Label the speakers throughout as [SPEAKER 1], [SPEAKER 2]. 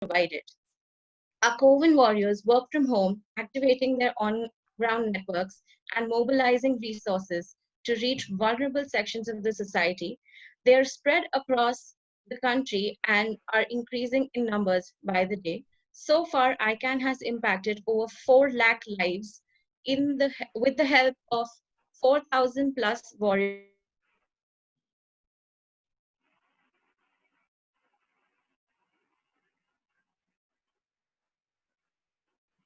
[SPEAKER 1] provided. Our Coven warriors work from home, activating their on-ground networks and mobilizing resources to reach vulnerable sections of the society. They are spread across the country and are increasing in numbers by the day. So far, ICANN has impacted over 4 lakh lives with the help of 4,000 plus warriors across the country. Our second speaker is Mr. Jarnail Singh. He is the President of Business Studies at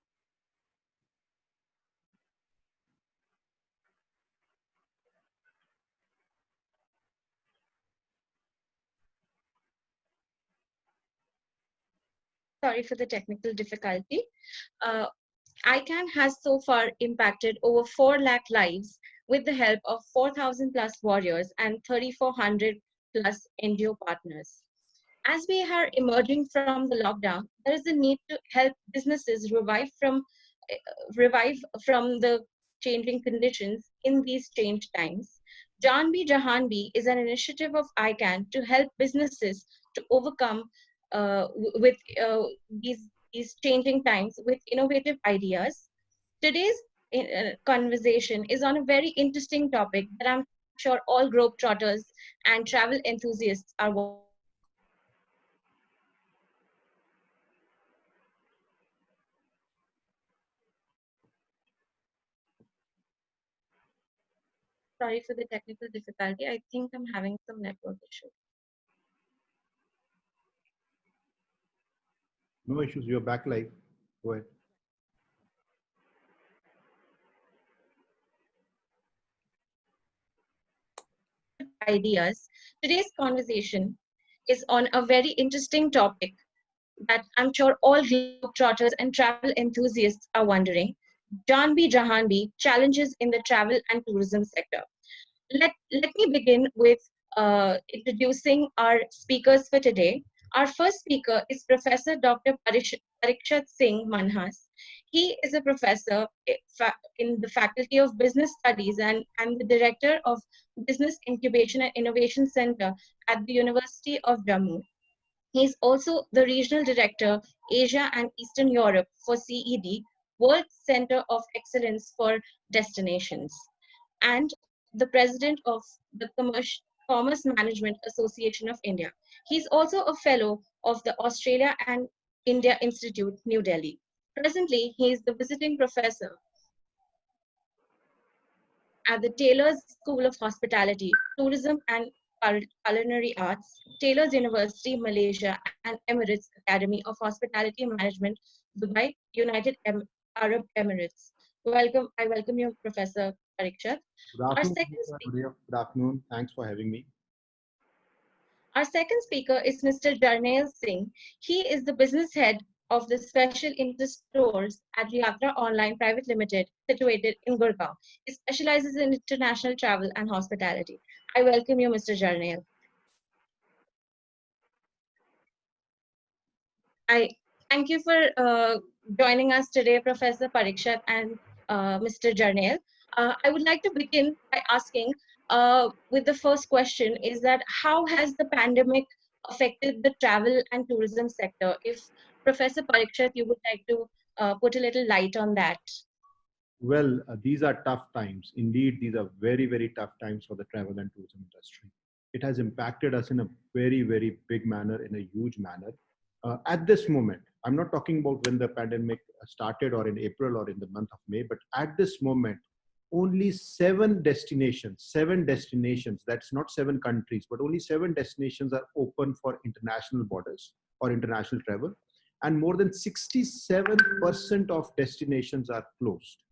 [SPEAKER 1] the University of Jammu. He specializes in the travel and tourism sector. His research focuses on travel Sorry for the technical difficulty. Uh, ICANN has so far impacted over 4 lakh lives with the help of 4,000 plus warriors and 3,400 plus NGO partners. As we are emerging from the lockdown, there is a need to help businesses revive from the changing conditions in these changed times. Jahan is an initiative of ICANN to help businesses to overcome with these changing times with innovative ideas. Today's conversation is on a very interesting topic that I'm sure all globetrotters and travel enthusiasts are watching with interest. Travel and tourism sector Sorry for the technical difficulty. I think I'm having some network issue.
[SPEAKER 2] No issues. You're back live. Go ahead.
[SPEAKER 1] Ideas. Today's conversation is on a very interesting topic that I'm sure all globetrotters and travel enthusiasts are wondering. Jahan challenges in the travel and tourism sector. Let me begin with introducing our speakers for today. Our first speaker is Professor Dr. Parikshat Singh Manhas. He is a professor in the Faculty of Business Studies and the Director of Business Incubation and Innovation Center at the University of Jammu. He is also the Regional Director, Asia and Eastern Europe for CED, World Center of Excellence for Destinations, and the President of the Commerce Management Association of India. He is also a Fellow of the Australia and India Institute, New Delhi. Presently, he is the visiting professor at the Taylor's School of Hospitality, Tourism and Culinary Arts, Taylor's University, Malaysia, and Emirates Academy of Hospitality Management, Dubai, United Arab Emirates. I welcome you, Professor Parikshat.
[SPEAKER 2] Good
[SPEAKER 1] Our
[SPEAKER 2] afternoon.
[SPEAKER 1] second speaker
[SPEAKER 2] Good afternoon. Thanks for having me.
[SPEAKER 1] Our second speaker is Mr. Jarnail Singh. He is the business head of the special interest stores at Yatra Online Private Limited, situated in Gurgaon. He specializes in international travel and hospitality. I welcome you, Mr. Jarnail. I thank you for joining us today, Professor Parikshat and Mr. Jarnail. I would like to begin by asking with the first question is that how has the pandemic affected the travel and tourism sector? If Professor Parikshat, you would like to put a little light on that.
[SPEAKER 2] Well, these are tough times. Indeed, these are very, very tough times for the travel and tourism industry. It has impacted us in a very, very big manner, in a huge manner. At this moment, I'm not talking about when the pandemic started or in April or in the month of May, but at this moment, only seven destinations, that's not 7 countries, but only 7 destinations are open for international borders or international travel. And more than 67% of destinations are closed.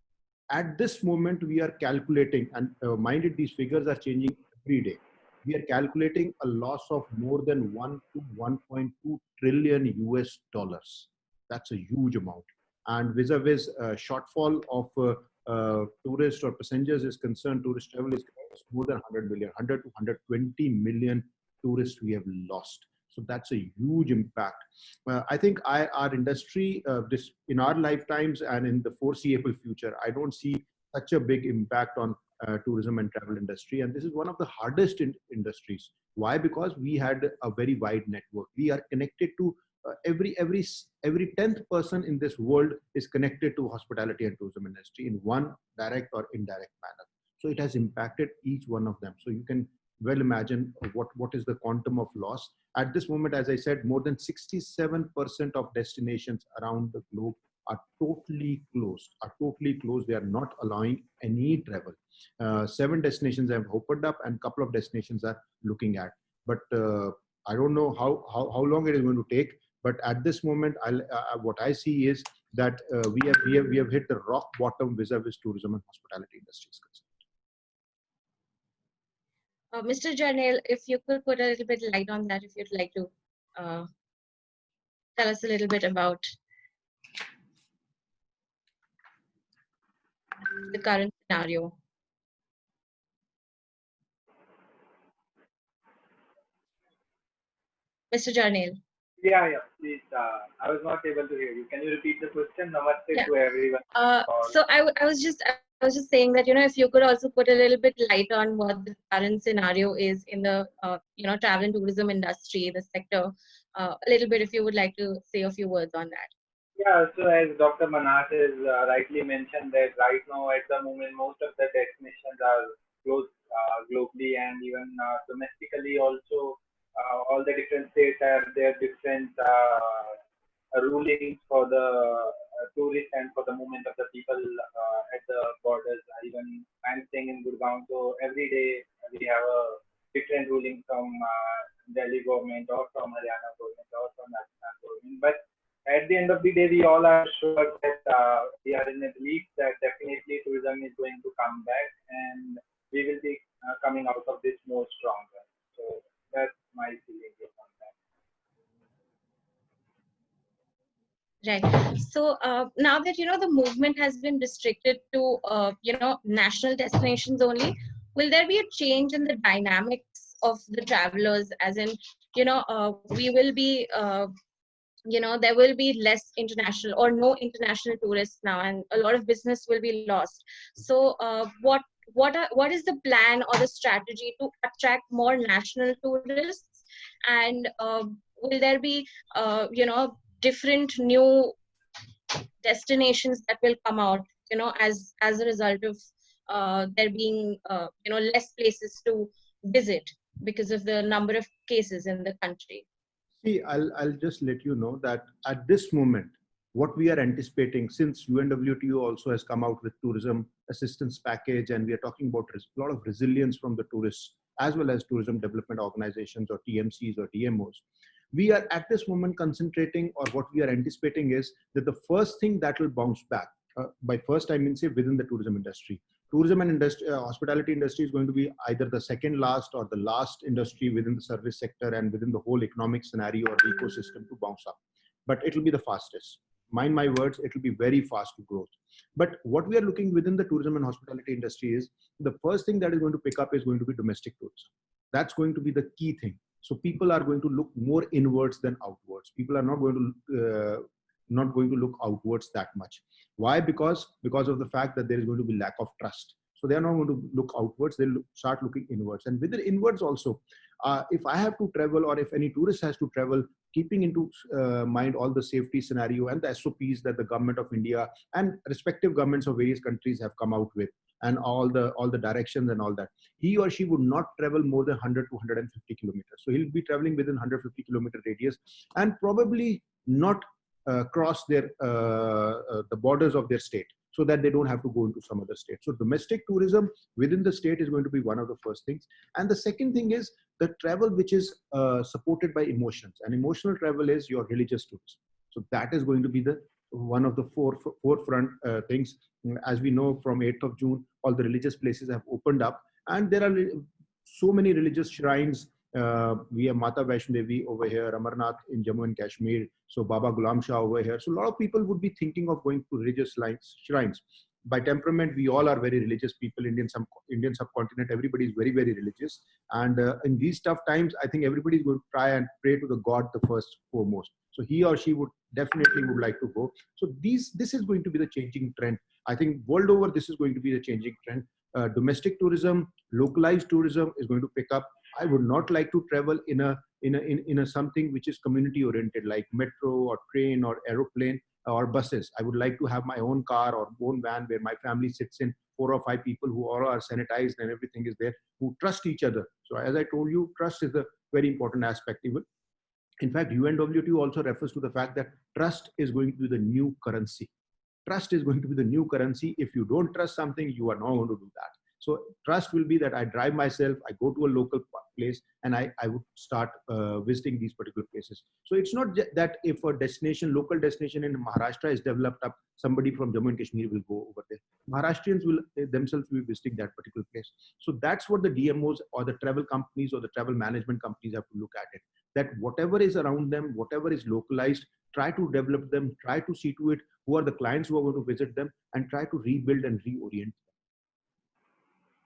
[SPEAKER 2] At this moment, we are calculating, and minded these figures are changing every day. We are calculating a loss of more than 1 to 1.2 trillion US dollars. That's a huge amount. And vis-a-vis shortfall of tourists or passengers is concerned, tourist travel is more than 100 million, 100 to 120 million tourists we have lost. So that's a huge impact. I think our industry, this in our lifetimes and in the foreseeable future, I don't see such a big impact on tourism and travel industry. And this is one of the hardest industries. Why? Because we had a very wide network. We are connected to every 10th person in this world is connected to hospitality and tourism industry in one direct or indirect manner. So it has impacted each one of them. So you can well imagine what is the quantum of loss. At this moment, as I said, more than 67% of destinations around the globe are totally closed, They are not allowing any travel. 7 destinations have opened up and a couple of destinations are looking at. But I don't know how long it is going to take. But at this moment, what I see is that we have hit the rock bottom vis-a-vis tourism and hospitality industries.
[SPEAKER 1] Mr. Jarnail, if you could put a little bit light on that, if you'd like to uh, tell us a little bit about the current scenario. Mr. Jarnail.
[SPEAKER 3] Yeah, please. I was not able to hear you. Can you repeat the question? Namaste
[SPEAKER 1] Yeah.
[SPEAKER 3] to everyone.
[SPEAKER 1] So I was just saying that, if you could also put a little bit light on what the current scenario is in the travel and tourism industry, the sector, a little bit, if you would like to say a few words on that.
[SPEAKER 3] Yeah, so as Dr. Manhas has rightly mentioned that right now at the moment most of the destinations are closed globally and even domestically also. All the different states have their different rulings for the tourists and for the movement of the people at the borders. Even I'm staying in Gurgaon, so every day we have a different ruling from Delhi government or from Haryana government or from Rajasthan government. But at the end of the day, we all are sure that we are in a belief that definitely tourism is going to come back and we will be coming out of this more stronger. So that's my feeling on that.
[SPEAKER 1] Right. So now that the movement has been restricted to national destinations only, will there be a change in the dynamics of the travelers? As in, we will be there will be less international or no international tourists now, and a lot of business will be lost. So what is the plan or the strategy to attract more national tourists? And will there be different new destinations that will come out as a result of there being less places to visit because of the number of cases in the country?
[SPEAKER 2] See, I'll just let you know that at this moment, what we are anticipating, since UNWTO also has come out with tourism assistance package, and we are talking about a lot of resilience from the tourists as well as tourism development organizations or TMCs or DMOs. We are at this moment concentrating, or what we are anticipating is that the first thing that will bounce back, by first I mean say within the tourism industry. Tourism and hospitality industry is going to be either the second last or the last industry within the service sector and within the whole economic scenario or ecosystem to bounce up. But it will be the fastest. Mind my words, it will be very fast to growth. But what we are looking within the tourism and hospitality industry is the first thing that is going to pick up is going to be domestic tourism. That's going to be the key thing. So people are going to look more inwards than outwards. People are not going to look outwards that much. Why? Because of the fact that there is going to be lack of trust. So they are not going to look outwards, they'll start looking inwards. And within inwards also, if I have to travel or if any tourist has to travel, keeping into mind all the safety scenario and the SOPs that the government of India and respective governments of various countries have come out with, and all the directions and all that, he or she would not travel more than 100 to 150 kilometers. So he'll be traveling within 150 kilometer radius and probably not cross the borders of their state, so that they don't have to go into some other state. So domestic tourism within the state is going to be one of the first things. And the second thing is the travel which is supported by emotions. And emotional travel is your religious tourism. So that is going to be the one of the forefront things. As we know, from 8th of June, all the religious places have opened up, and there are so many religious shrines. We have Mata Vaishno Devi over here, Amarnath in Jammu and Kashmir, so Baba Ghulam Shah over here. So a lot of people would be thinking of going to religious shrines. By temperament, we all are very religious people. Indian subcontinent, everybody is very, very religious. And in these tough times, I think everybody is going to try and pray to the God the first foremost. So he or she would definitely would like to go. So this is going to be the changing trend. I think world over, this is going to be the changing trend. domestic tourism, localized tourism is going to pick up. I would not like to travel in a something which is community oriented, like metro or train or aeroplane or buses. I would like to have my own car or own van where my family sits in, 4 or 5 people who all are sanitized and everything is there, who trust each other. So as I told you, trust is a very important aspect. Even in fact, UNWTO also refers to the fact that trust is going to be the new currency. Trust is going to be the new currency. If you don't trust something, you are not going to do that. So trust will be that I drive myself, I go to a local place, and I would start visiting these particular places. So it's not that if a destination, local destination in Maharashtra is developed up, somebody from Jammu and Kashmir will go over there. Maharashtrians will themselves be visiting that particular place. So that's what the DMOs or the travel companies or the travel management companies have to look at it. That whatever is around them, whatever is localized, try to develop them, try to see to it who are the clients who are going to visit them, and try to rebuild and reorient.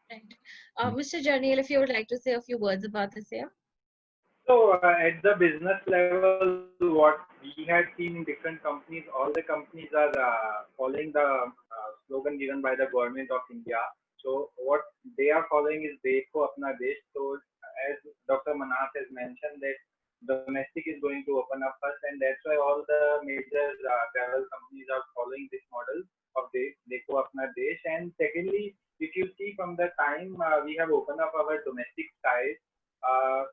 [SPEAKER 1] Right. Mr. Jarnail, if you would like to say a few words about this here.
[SPEAKER 3] So at the business level, what we had seen in different companies, all the companies are following the slogan given by the government of India. So what they are following is Dekho Apna Desh. So as Dr. Manhas has mentioned that domestic is going to open up first, and that's why all the major travel companies are following this model of Dekho Apna Desh. And secondly, if you see from the time we have opened up our domestic skies, uh,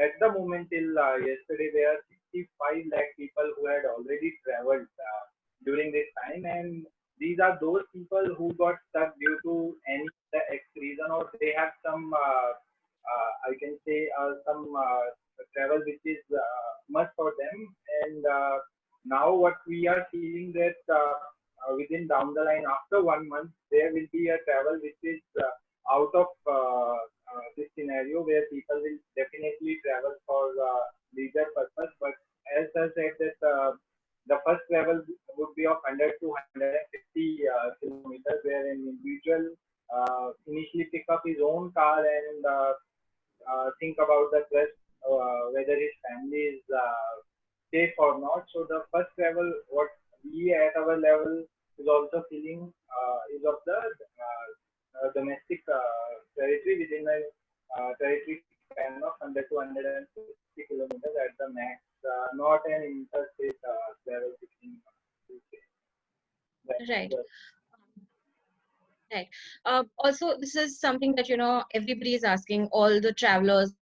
[SPEAKER 3] at the moment till yesterday, there are 65 lakh people who had already traveled during this time, and these are those people who got stuck due to any X reason, or they have some, I can say, some travel which is must for them. And now what we are seeing that within down the line after 1 month, there will be a travel which is out of this scenario where people will definitely travel for leisure purpose. But as I said that the first travel would be of 100 to 150 kilometers, where an individual initially pick up his own car and think about the trust, whether his family is safe or not. So the first travel, what we at our level is also feeling is of the domestic territory within a territory span of 100 to 150 kilometers at the max, not an interstate travel between two states.
[SPEAKER 1] Right. Right. Also, this is something that, everybody is asking, all the travelers,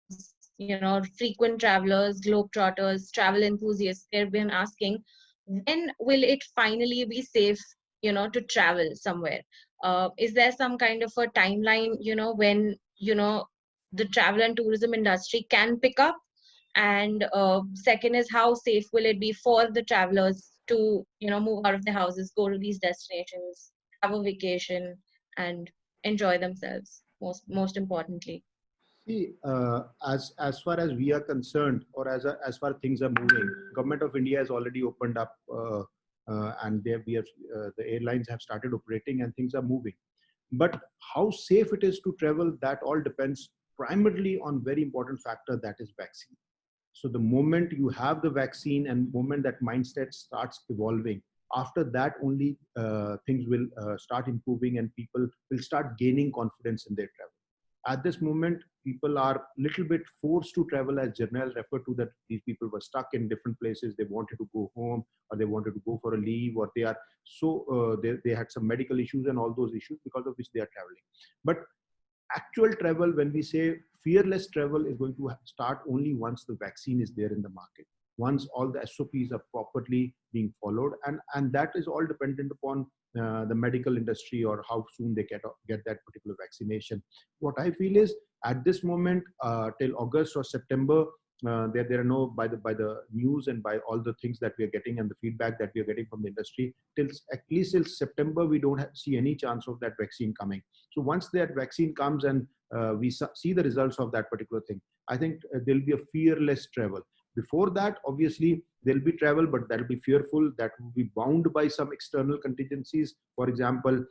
[SPEAKER 1] frequent travelers, globetrotters, travel enthusiasts, they've been asking, when will it finally be safe, to travel somewhere? Is there some kind of a timeline, when, the travel and tourism industry can pick up? And second is, how safe will it be for the travelers to, move out of their houses, go to these destinations, have a vacation, and enjoy themselves, most importantly.
[SPEAKER 2] See, as far as we are concerned, or as far things are moving, Government of India has already opened up, and the airlines have started operating, and things are moving. But how safe it is to travel, that all depends primarily on very important factor, that is vaccine. So the moment you have the vaccine and moment that mindset starts evolving, after that only things will start improving and people will start gaining confidence in their travel. At this moment, people are little bit forced to travel, as Jarnail referred to, that these people were stuck in different places. They wanted to go home, or they wanted to go for a leave, or they had some medical issues and all those issues because of which they are traveling. But actual travel, when we say fearless travel, is going to start only once the vaccine is there in the market, once all the SOPs are properly being followed, and that is all dependent upon the medical industry, or how soon they get that particular vaccination. What I feel is, at this moment, till August or September, there are no, by the news and by all the things that we are getting and the feedback that we are getting from the industry, till at least till September, we don't see any chance of that vaccine coming. So once that vaccine comes and we see the results of that particular thing, I think there'll be a fearless travel. Before that, obviously, there'll be travel, but that'll be fearful. That will be bound by some external contingencies. For example,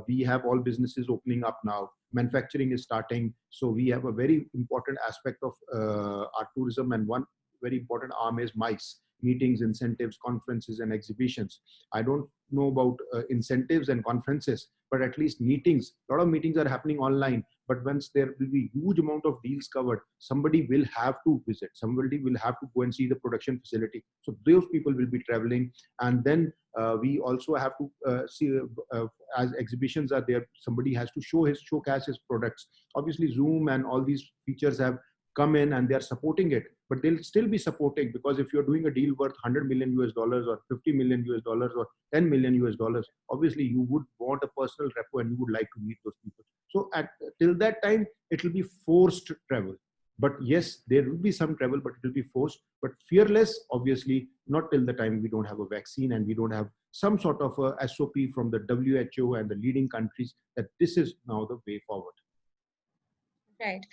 [SPEAKER 2] we have all businesses opening up now. Manufacturing is starting. So we have a very important aspect of our tourism, and one very important arm is MICE, meetings, incentives, conferences, and exhibitions. I don't know about incentives and conferences, but at least meetings. A lot of meetings are happening online. But once there will be huge amount of deals covered, somebody will have to visit. Somebody will have to go and see the production facility. So those people will be traveling, and then we also have to see as exhibitions are there. Somebody has to showcase his products. Obviously, Zoom and all these features have come in and they are supporting it, but they'll still be supporting, because if you're doing a deal worth 100 million US dollars or 50 million US dollars or 10 million US dollars, obviously you would want a personal repo and you would like to meet those people. So till that time, it will be forced travel. But yes, there will be some travel, but it will be forced, but fearless, obviously, not till the time we don't have a vaccine and we don't have some sort of a SOP from the WHO and the leading countries that this is now the way forward.
[SPEAKER 1] Right.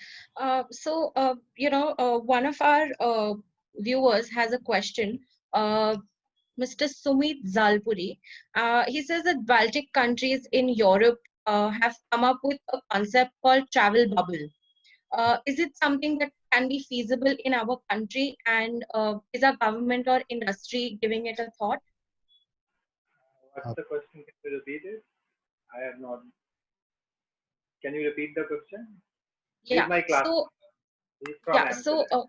[SPEAKER 1] One of our viewers has a question. Mr. Sumit Zalpuri. He says that Baltic countries in Europe have come up with a concept called travel bubble. Is it something that can be feasible in our country, and is our government or industry giving it a thought?
[SPEAKER 3] What's the question? Can you repeat it? I have not. Can you repeat the question?
[SPEAKER 1] Yeah.
[SPEAKER 3] He's my class.
[SPEAKER 1] So,
[SPEAKER 3] He's from
[SPEAKER 1] yeah.
[SPEAKER 3] Amsterdam.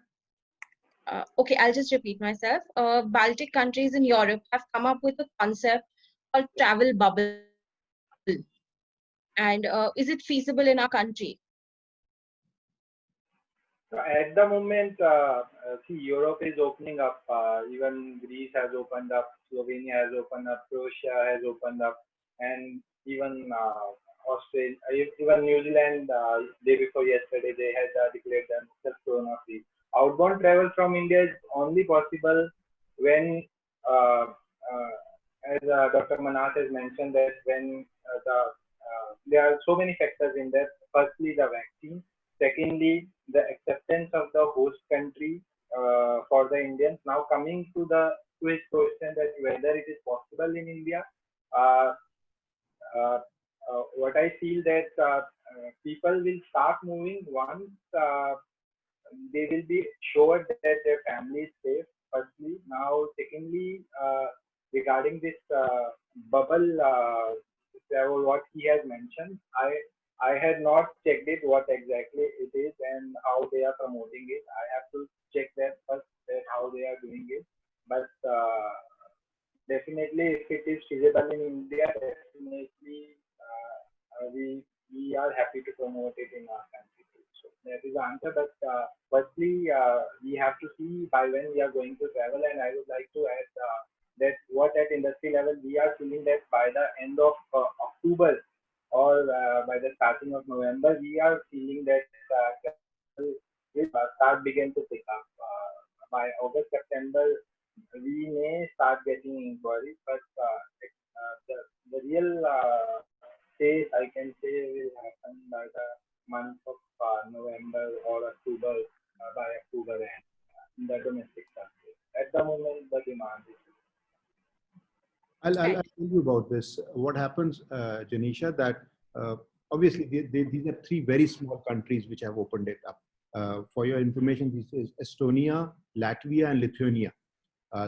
[SPEAKER 1] Okay, I'll just repeat myself. Baltic countries in Europe have come up with a concept called travel bubble. And is it feasible in our country?
[SPEAKER 3] So at the moment, see, Europe is opening up. Even Greece has opened up, Slovenia has opened up, Croatia has opened up, and even Australia, even New Zealand, day before yesterday, they had declared themselves corona-free. Outbound travel from India is only possible when, as Dr. Manhas has mentioned, that when there are so many factors in that. Firstly, the vaccine. Secondly, the acceptance of the host country for the Indians. Now coming to his question that whether it is possible in India, uh, uh, what I feel that people will start moving once they will be sure that their family is safe. Firstly, now secondly, regarding this bubble travel, what he has mentioned, I had not checked it what exactly it is and how they are promoting it. I have to check that first, that how they are doing it. But definitely, if it is feasible in India, definitely we are happy to promote it in our country too. So that is the answer. But firstly, we have to see by when we are going to travel, and I would like to add that what at industry level we are feeling that by the end of October or by the starting of November, we are feeling that travel will start begin to pick up. By August, September, we may start getting inquiries, but the real phase I can say will happen by the month of November or October, by October end, in the domestic market. At the moment, the demand is.
[SPEAKER 2] I'll tell you about this. What happens, Janisha, that obviously these are three very small countries which have opened it up. For your information, this is Estonia, Latvia, and Lithuania.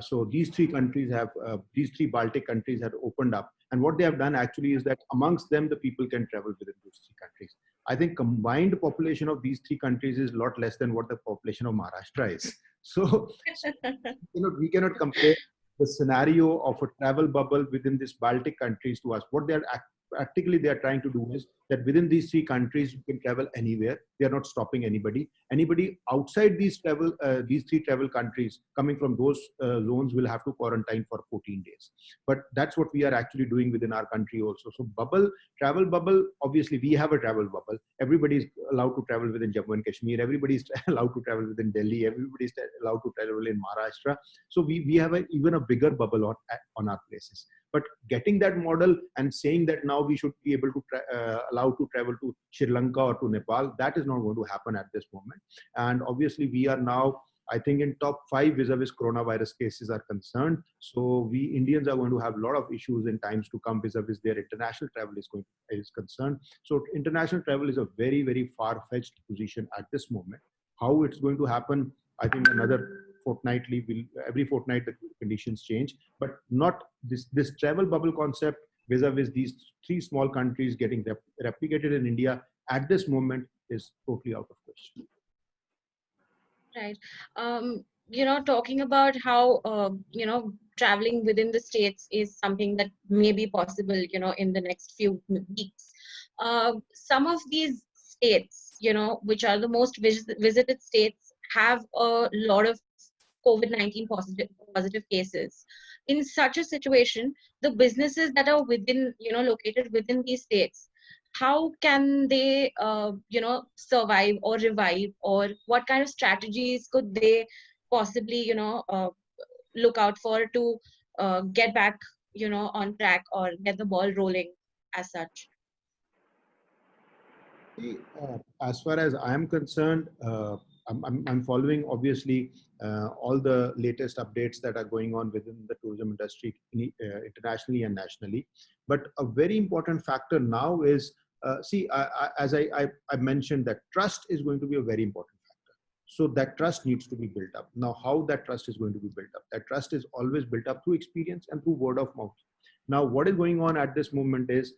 [SPEAKER 2] So these three countries have, these three Baltic countries have opened up. And what they have done actually is that amongst them, the people can travel within those three countries. I think combined population of these three countries is a lot less than what the population of Maharashtra is. So, we cannot compare the scenario of a travel bubble within these Baltic countries to us. What they are practically they are trying to do is that within these three countries you can travel anywhere. They are not stopping anybody. Anybody outside these three travel countries coming from those zones will have to quarantine for 14 days. But that's what we are actually doing within our country also. So travel bubble, obviously we have a travel bubble. Everybody is allowed to travel within Jammu and Kashmir. Everybody is allowed to travel within Delhi. Everybody is allowed to travel in Maharashtra. So we have even a bigger bubble on our places. But getting that model and saying that now we should be able to allow to travel to Sri Lanka or to Nepal, that is not going to happen at this moment. And obviously we are now, I think, in top 5 vis-a-vis coronavirus cases are concerned. So we Indians are going to have a lot of issues in times to come vis-a-vis their international travel is concerned. So international travel is a very, very far-fetched position at this moment. How it's going to happen, I think another fortnightly, every fortnight the conditions change, but not this travel bubble concept vis-a-vis these three small countries getting replicated in India at this moment is totally out of question.
[SPEAKER 1] Right. Talking about how, traveling within the states is something that may be possible, in the next few weeks. Some of these states, which are the most visited states, have a lot of COVID-19 positive cases. In such a situation, the businesses that are within, located within these states, how can they survive or revive, or what kind of strategies could they possibly look out for to get back on track or get the ball rolling as such?
[SPEAKER 2] As far as I am concerned, I'm following obviously all the latest updates that are going on within the tourism industry internationally and nationally. But a very important factor now is, as I mentioned, that trust is going to be a very important factor. So that trust needs to be built up. Now, how that trust is going to be built up? That trust is always built up through experience and through word of mouth. Now, what is going on at this moment is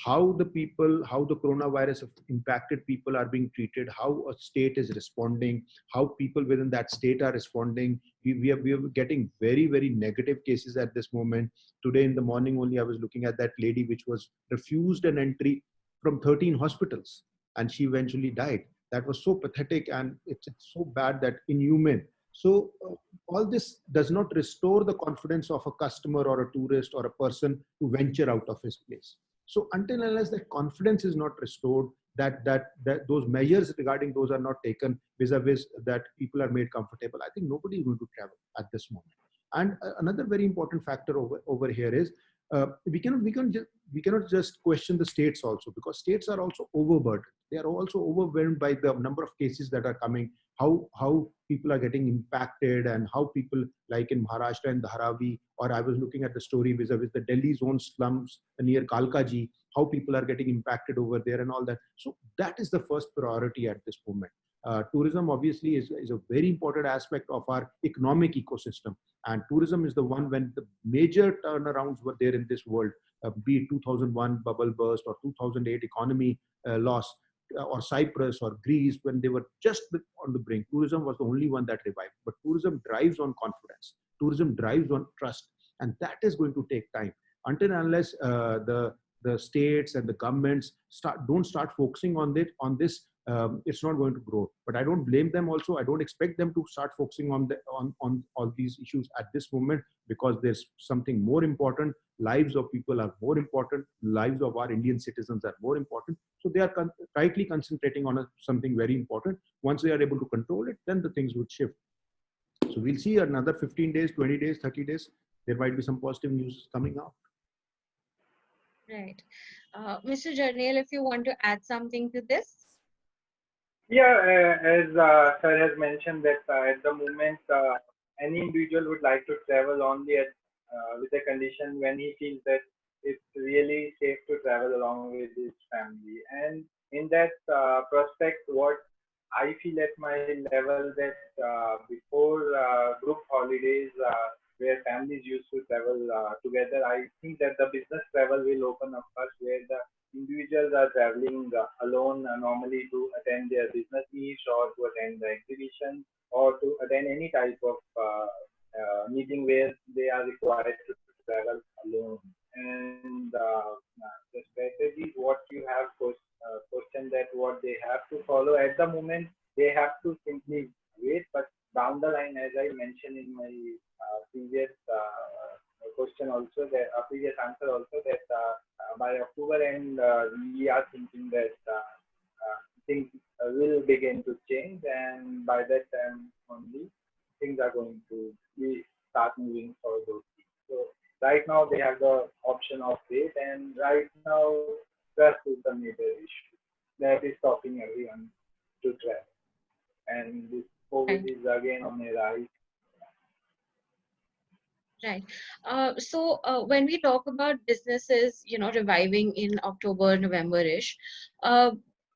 [SPEAKER 2] how the coronavirus impacted people are being treated, how a state is responding, how people within that state are responding. We are getting very, very negative cases at this moment. Today in the morning only, I was looking at that lady which was refused an entry from 13 hospitals and she eventually died. That was so pathetic, and it's so bad, that inhumane. So all this does not restore the confidence of a customer or a tourist or a person to venture out of his place. So until and unless that confidence is not restored, that those measures regarding those are not taken vis-a-vis that people are made comfortable, I think nobody is going to travel at this moment. And another very important factor over here is we cannot just question the states also, because states are also overburdened. They are also overwhelmed by the number of cases that are coming, how people are getting impacted, and how people like in Maharashtra and Dharavi, or I was looking at the story vis-a-vis the Delhi's own slums near Kalkaji, how people are getting impacted over there and all that. So that is the first priority at this moment. Tourism obviously is a very important aspect of our economic ecosystem, and tourism is the one when the major turnarounds were there in this world, be it 2001 bubble burst or 2008 economy loss, or Cyprus or Greece, when they were just on the brink. Tourism was the only one that revived. But tourism drives on confidence. Tourism drives on trust, and that is going to take time until and unless the states and the governments don't start focusing on this. It's not going to grow. But I don't blame them also. I don't expect them to start focusing on all these issues at this moment, because there's something more important. Lives of people are more important. Lives of our Indian citizens are more important. So they are tightly concentrating on something very important. Once they are able to control it, then the things would shift. So we'll see another 15 days, 20 days, 30 days. There might be some positive news coming out.
[SPEAKER 1] Right. Mr. Jarnail, if you want to add something to this.
[SPEAKER 3] Yeah, as sir has mentioned that at the moment, any individual would like to travel only with a condition when he feels that it's really safe to travel along with his family. And in that prospect, what I feel at my level that before group holidays where families used to travel together, I think that the business travel will open up first, where the individuals are traveling alone normally to attend their business meets or to attend the exhibition or to attend any type of meeting where they are required to travel alone. And the strategies what you have questioned that what they have to follow at the moment, they have to simply wait. But down the line, as I mentioned in my previous question also, that previous answer also, that by October end, we are thinking that things will begin to change, and by that time only things are going to start moving for those things. So right now they have the option of wait, and right now trust is the major issue that is stopping everyone to travel. And this COVID is again on a rise.
[SPEAKER 1] Right. So when we talk about businesses, reviving in October, November-ish,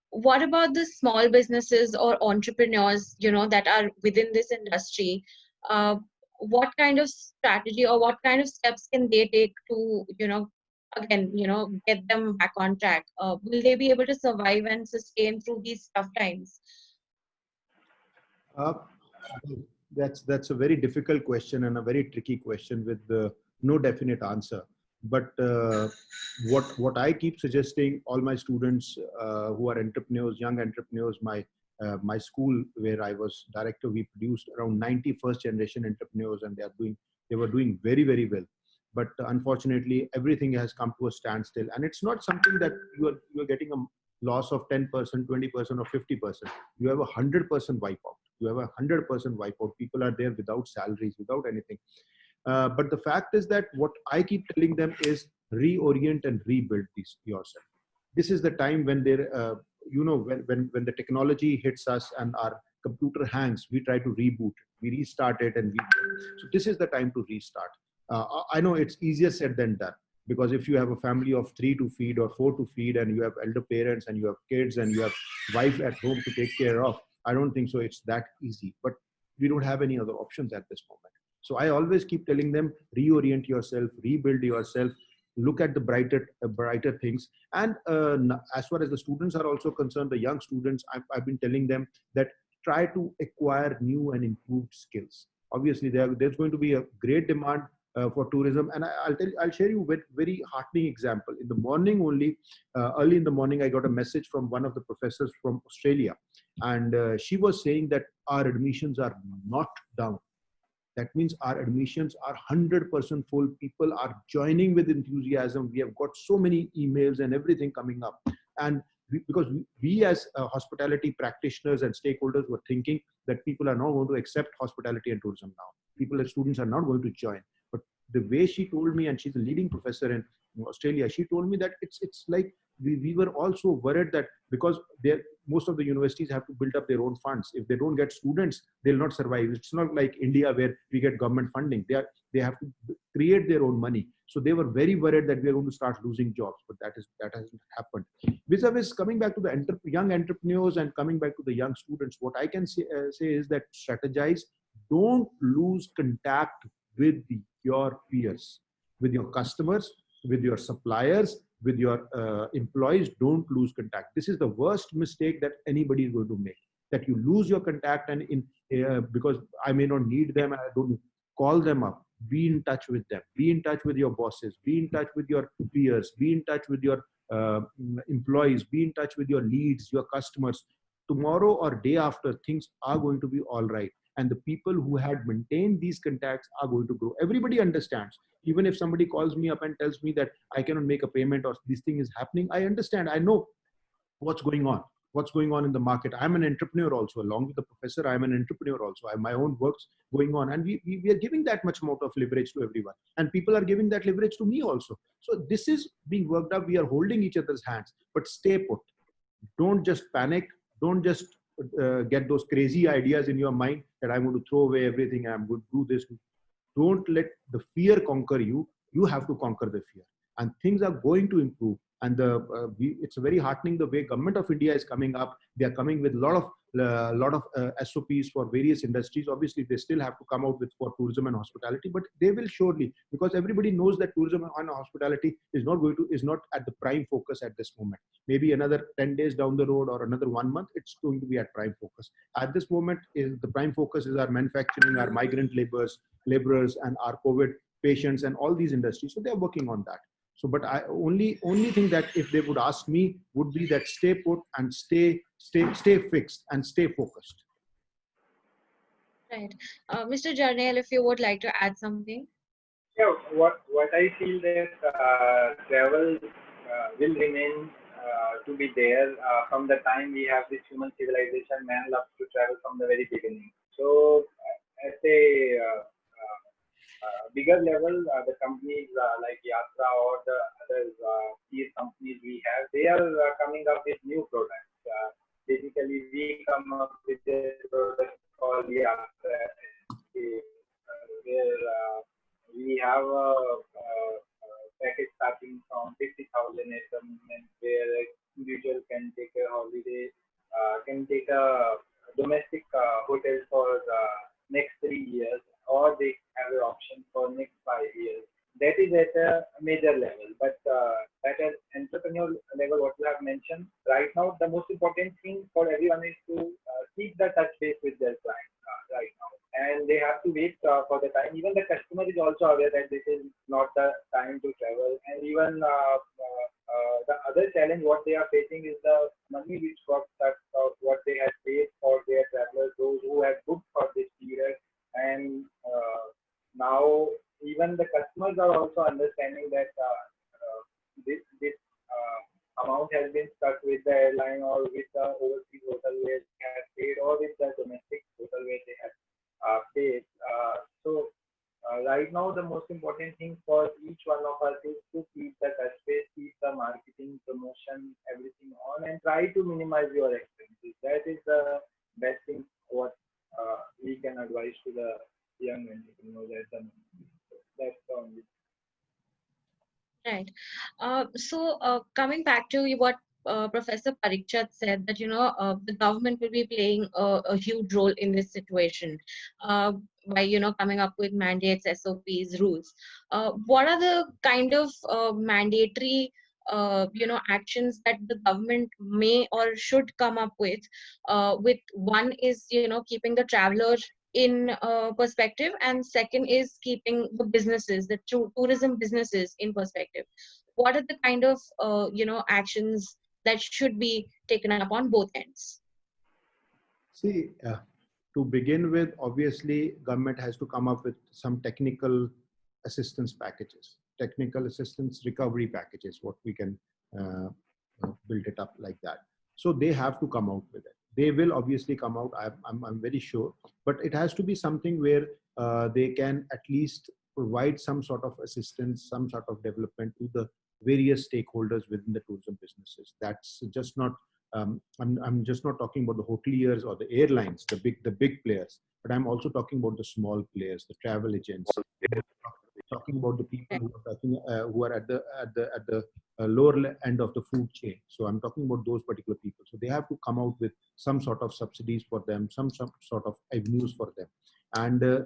[SPEAKER 1] what about the small businesses or entrepreneurs, that are within this industry? what kind of strategy or what kind of steps can they take to, again, get them back on track? Will they be able to survive and sustain through these tough times?
[SPEAKER 2] Uh, that's a very difficult question and a very tricky question with no definite answer. But what I keep suggesting all my students who are entrepreneurs, young entrepreneurs, my school where I was director, we produced around 90 first generation entrepreneurs, and they were doing very very well. But unfortunately, everything has come to a standstill, and it's not something that you are getting a loss of 10%, 20%, or 50%. You have 100% wipeout. You have 100% wipeout. People are there without salaries, without anything. But the fact is that what I keep telling them is reorient and rebuild this yourself. This is the time when when the technology hits us and our computer hangs, we try to reboot it, we restart it, and so this is the time to restart. I know it's easier said than done, because if you have a family of 3 to feed or 4 to feed, and you have elder parents and you have kids and you have wife at home to take care of, I don't think so it's that easy. But we don't have any other options at this moment. So I always keep telling them, reorient yourself, rebuild yourself, look at the brighter things. And as far as the students are also concerned, the young students, I've been telling them that try to acquire new and improved skills. Obviously, there's going to be a great demand for tourism, and I'll share you with very heartening example. In the morning only, early in the morning, I got a message from one of the professors from Australia, and she was saying that our admissions are not down. That means our admissions are 100% full. People are joining with enthusiasm. We have got so many emails and everything coming up. And because we as hospitality practitioners and stakeholders were thinking that people are not going to accept hospitality and tourism now. People as students are not going to join. But the way she told me, and she's a leading professor in Australia, she told me that it's like we were also worried that because most of the universities have to build up their own funds. If they don't get students, they'll not survive. It's not like India where we get government funding. They have to create their own money. So they were very worried that we are going to start losing jobs, but that hasn't happened. Vis-a-vis, coming back to the young entrepreneurs and coming back to the young students, what I can say is that strategize. Don't lose contact with your peers, with your customers, with your suppliers, with your employees. Don't lose contact. This is the worst mistake that anybody is going to make, that you lose your contact, and because I may not need them and I don't call them up. Be in touch with them. Be in touch with your bosses. Be in touch with your peers. Be in touch with your employees. Be in touch with your leads, your customers. Tomorrow or day after, things are going to be all right. And the people who had maintained these contacts are going to grow. Everybody understands. Even if somebody calls me up and tells me that I cannot make a payment or this thing is happening, I understand. I know what's going on in the market. I'm an entrepreneur also. Along with the professor, I'm an entrepreneur also. I have my own works going on, and we are giving that much amount of leverage to everyone, and people are giving that leverage to me also. So this is being worked up. We are holding each other's hands, but stay put. Don't just panic. Don't just get those crazy ideas in your mind that I'm going to throw away everything, I'm going to do this. Don't let the fear conquer you. You have to conquer the fear, and things are going to improve. And it's very heartening the way government of India is coming up. They are coming with a lot of SOPs for various industries. Obviously, they still have to come out with for tourism and hospitality, but they will surely, because everybody knows that tourism and hospitality is not at the prime focus at this moment. Maybe another 10 days down the road or another 1 month, it's going to be at prime focus. At this moment, the prime focus is our manufacturing, our migrant laborers, and our COVID patients, and all these industries. So they're working on that. So, but I only thing that if they would ask me would be that stay put and stay fixed and stay focused.
[SPEAKER 1] Right. Mr. Jarnail, if you would like to add something.
[SPEAKER 3] Yeah, what I feel that travel will remain to be there from the time we have this human civilization. Man loves to travel from the very beginning. So at a bigger level, the companies like Yatra or the other key companies we have, they are coming up with new products. Basically, we come up with a product called Yatra, where we have a package starting from 50,000 at the moment, where an individual can take a holiday, can take a domestic hotel for the next 3 years, at a major level. But at an entrepreneur level, what you have mentioned, right now, the most important thing for everyone is to keep the touch base with their client right now. And they have to wait for the time. Even the customer is also aware that this is not the time to travel. And even the other challenge what they are facing is the money which got cut of what they had paid for their travelers, those who had booked for this period. And now even the customers are also understanding that this amount has been stuck with the airline or with the overseas hotel where they have paid or with the domestic hotel where they have paid. Right now, the most important thing for each one of us is to keep the touch base, keep the marketing, promotion, everything on, and try to minimize your expenses. That is the best thing what we can advise to the young entrepreneurs at the moment. That's the only.
[SPEAKER 1] Right. Coming back to what Professor Parikshat said, that the government will be playing a huge role in this situation by coming up with mandates, SOPs, rules. What are the kind of mandatory actions that the government may or should come up with? With one is keeping the traveler in perspective, and second is keeping the businesses, the tourism businesses in perspective. What are the kind of actions that should be taken up on both ends?
[SPEAKER 2] See, to begin with, obviously, government has to come up with some technical assistance packages, technical assistance recovery packages, what we can build it up like that. So they have to come out with it. They will obviously come out, I'm very sure, but it has to be something where they can at least provide some sort of assistance, some sort of development to the various stakeholders within the tourism businesses. That's just not, I'm just not talking about the hoteliers or the airlines, the big players, but I'm also talking about the small players, the travel agents, talking about the people who are at the lower end of the food chain. So I'm talking about those particular people. So they have to come out with some sort of subsidies for them, some sort of avenues for them. And the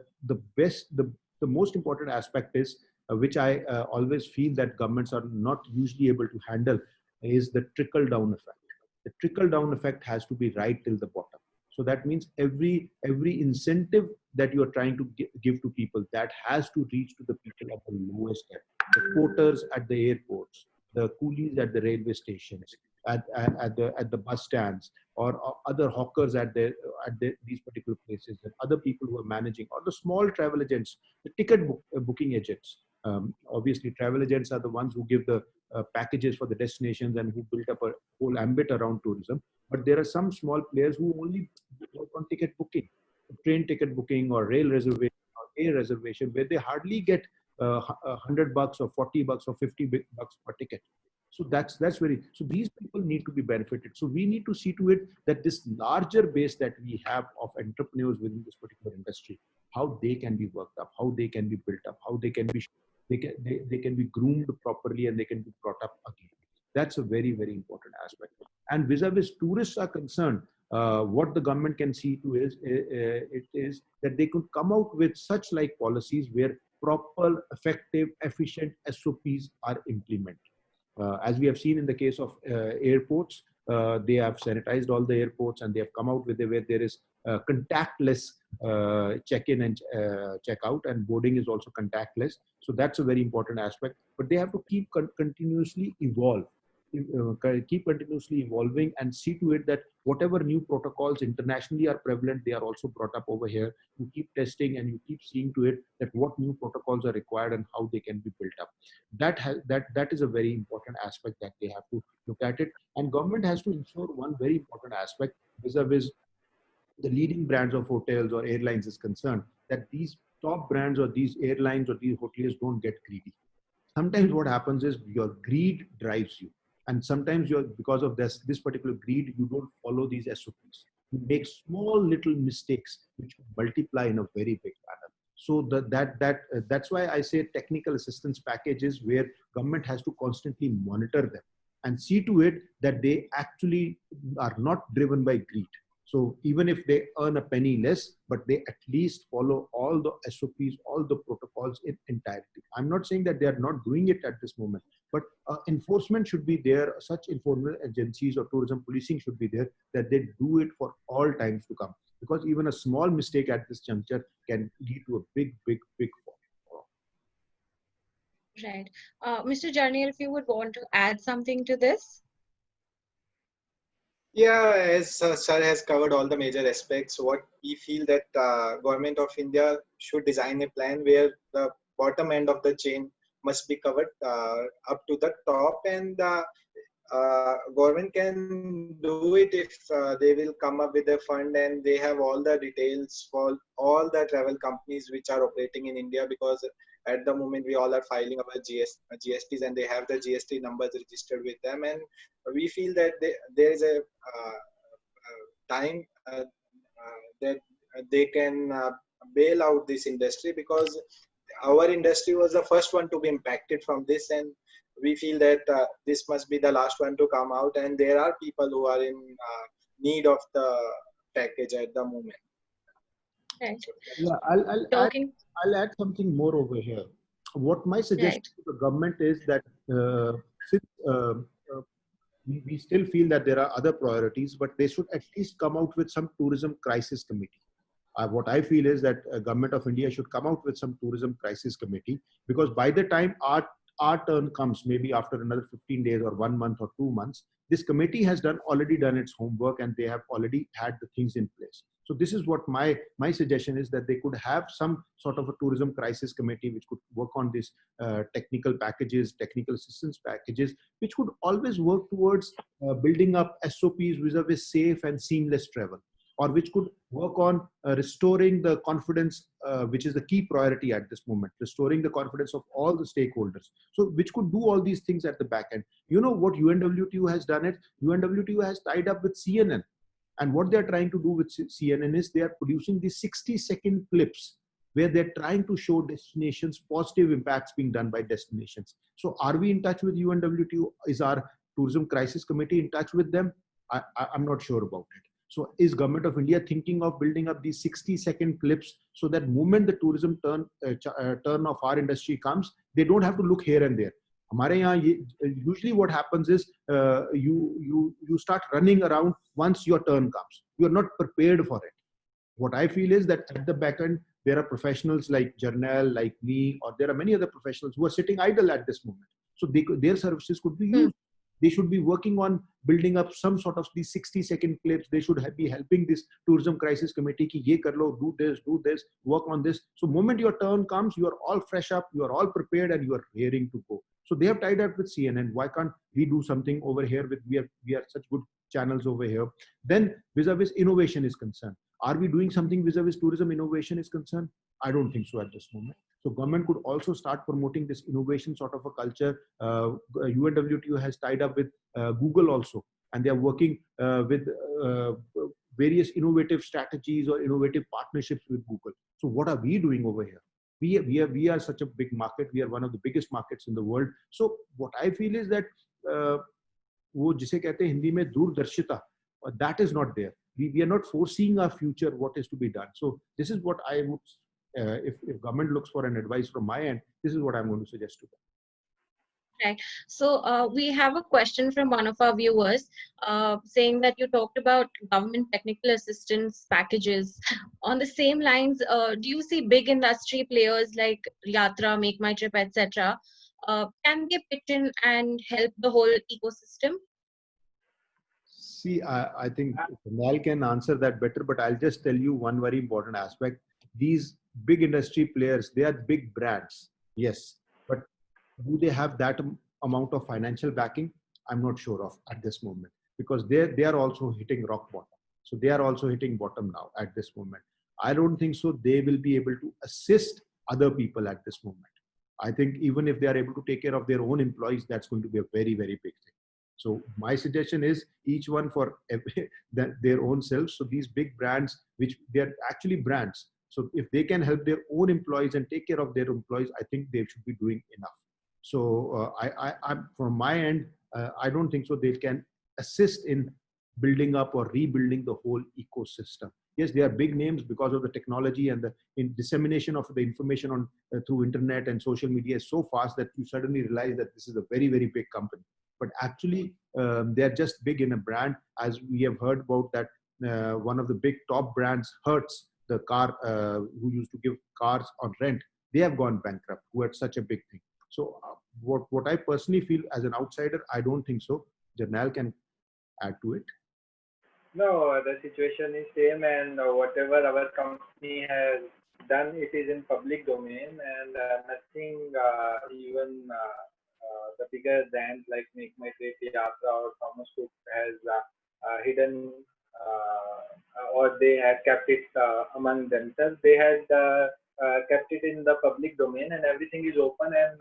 [SPEAKER 2] most important aspect is, which I always feel that governments are not usually able to handle, is the trickle down effect. The trickle down effect has to be right till the bottom. So that means every incentive that you are trying to give to people, that has to reach to the people at the lowest end. The porters at the airports, the coolies at the railway stations, at the bus stands, or other hawkers at these particular places, and other people who are managing, or the small travel agents, the ticket booking agents. Obviously, travel agents are the ones who give the packages for the destinations and who built up a whole ambit around tourism. But there are some small players who only work on ticket booking, train ticket booking, or rail reservation, or air reservation, where they hardly get $100 or $40 or $50 per ticket. So that's very, so these people need to be benefited. So we need to see to it that this larger base that we have of entrepreneurs within this particular industry, how they can be worked up, how they can be built up, how they can be they can be groomed properly, and they can be brought up again. That's a very, very important aspect. And vis-a-vis tourists are concerned, what the government can see to is that they could come out with such like policies where proper, effective, efficient SOPs are implemented. As we have seen in the case of airports, they have sanitized all the airports, and they have come out with a where there is contactless check-in and check-out, and boarding is also contactless. So that's a very important aspect. But they have to keep continuously evolve. Keep continuously evolving, and see to it that whatever new protocols internationally are prevalent, they are also brought up over here. You keep testing, and you keep seeing to it that what new protocols are required and how they can be built up. That is a very important aspect that they have to look at it. And government has to ensure one very important aspect vis-a-vis the leading brands of hotels or airlines is concerned, that these top brands or these airlines or these hoteliers don't get greedy. Sometimes what happens is your greed drives you, and sometimes you're, because of this particular greed, you don't follow these SOPs. You make small little mistakes which multiply in a very big manner. So that's why I say technical assistance packages, where government has to constantly monitor them and see to it that they actually are not driven by greed. So even if they earn a penny less, but they at least follow all the SOPs, all the protocols in entirety. I'm not saying that they are not doing it at this moment, but enforcement should be there. Such enforcement agencies or tourism policing should be there, that they do it for all times to come. Because even a small mistake at this juncture can lead to a big, big, big fall.
[SPEAKER 1] Right. Mr. Jarnail, if you would want to add something to this.
[SPEAKER 4] Yeah, as Sir has covered all the major aspects, what we feel that Government of India should design a plan where the bottom end of the chain must be covered up to the top, and government can do it if they will come up with a fund and they have all the details for all the travel companies which are operating in India, because at the moment we all are filing our GSTs and they have the GST numbers registered with them, and we feel that there is a time that they can bail out this industry, because our industry was the first one to be impacted from this, and we feel that this must be the last one to come out, and there are people who are in need of the package at the moment.
[SPEAKER 1] Right.
[SPEAKER 2] Yeah,
[SPEAKER 1] Talking.
[SPEAKER 2] I'll add something more over here. What my suggestion
[SPEAKER 1] Right.
[SPEAKER 2] to the government is that since we still feel that there are other priorities, but they should at least come out with some tourism crisis committee. What I feel is that government of India should come out with some tourism crisis committee, because by the time our turn comes, maybe after another 15 days or 1 month or 2 months, this committee has already done its homework and they have already had the things in place. So this is what my suggestion is, that they could have some sort of a tourism crisis committee which could work on these technical packages, technical assistance packages, which could always work towards building up SOPs vis-a-vis safe and seamless travel, or which could work on restoring the confidence, which is the key priority at this moment, restoring the confidence of all the stakeholders. So which could do all these things at the back end. You know what UNWTO has done? UNWTO has tied up with CNN. And what they're trying to do with CNN is they are producing these 60-second clips where they're trying to show destinations, positive impacts being done by destinations. So are we in touch with UNWTO? Is our tourism crisis committee in touch with them? I'm not sure about it. So is Government of India thinking of building up these 60-second clips so that moment the tourism turn of our industry comes, they don't have to look here and there? हमारे यहाँ usually what happens is you start running around once your turn comes. You are not prepared for it. What I feel is that at the back end, there are professionals like Jarnail, like me, or there are many other professionals who are sitting idle at this moment. So their services could be used. They should be working on building up some sort of these 60-second clips. They should be helping this tourism crisis committee ki ye kar lo, do this, work on this. So moment your turn comes, you are all fresh up, you are all prepared, and you are raring to go. So they have tied up with CNN. Why can't we do something over here with, we are such good channels over here? Then vis-a-vis innovation is concerned. Are we doing something vis-a-vis tourism innovation is concerned? I don't think so at this moment. So government could also start promoting this innovation sort of a culture. UNWTO has tied up with Google also, and they are working with various innovative strategies or innovative partnerships with Google. So what are we doing over here? We are such a big market. We are one of the biggest markets in the world. So what I feel is that वो जिसे कहते हैं हिंदी में दूरदर्शिता, that is not there. We are not foreseeing our future, what is to be done. So this is what I would, if government looks for an advice from my end, this is what I'm going to suggest to them.
[SPEAKER 1] Right. So we have a question from one of our viewers saying that you talked about government technical assistance packages. On the same lines, do you see big industry players like Yatra, Make My Trip, etc. Can they pitch in and help the whole ecosystem?
[SPEAKER 2] See, I think Nal can answer that better, but I'll just tell you one very important aspect. These big industry players, they are big brands, yes, but do they have that amount of financial backing? I'm not sure of at this moment, because they are also hitting rock bottom. So they are also hitting bottom now at this moment. I don't think so they will be able to assist other people at this moment. I think even if they are able to take care of their own employees, that's going to be a very, very big thing. So my suggestion is each one for their own selves. So these big brands, which they're actually brands. So if they can help their own employees and take care of their employees, I think they should be doing enough. So I'm from my end, I don't think so they can assist in building up or rebuilding the whole ecosystem. Yes, they are big names because of the technology and the dissemination of the information on through internet and social media is so fast that you suddenly realize that this is a very, very big company. But actually, they are just big in a brand. As we have heard about that, one of the big top brands, Hertz, the car who used to give cars on rent, they have gone bankrupt, who had such a big thing. So what I personally feel as an outsider, I don't think so. Jarnail can add to it.
[SPEAKER 3] No, the situation is same, and whatever our company has done, it is in public domain, and nothing even the bigger brands like Make My Trip, Yatra, or Thomas Cook has hidden or they had kept it among themselves. They had kept it in the public domain, and everything is open. And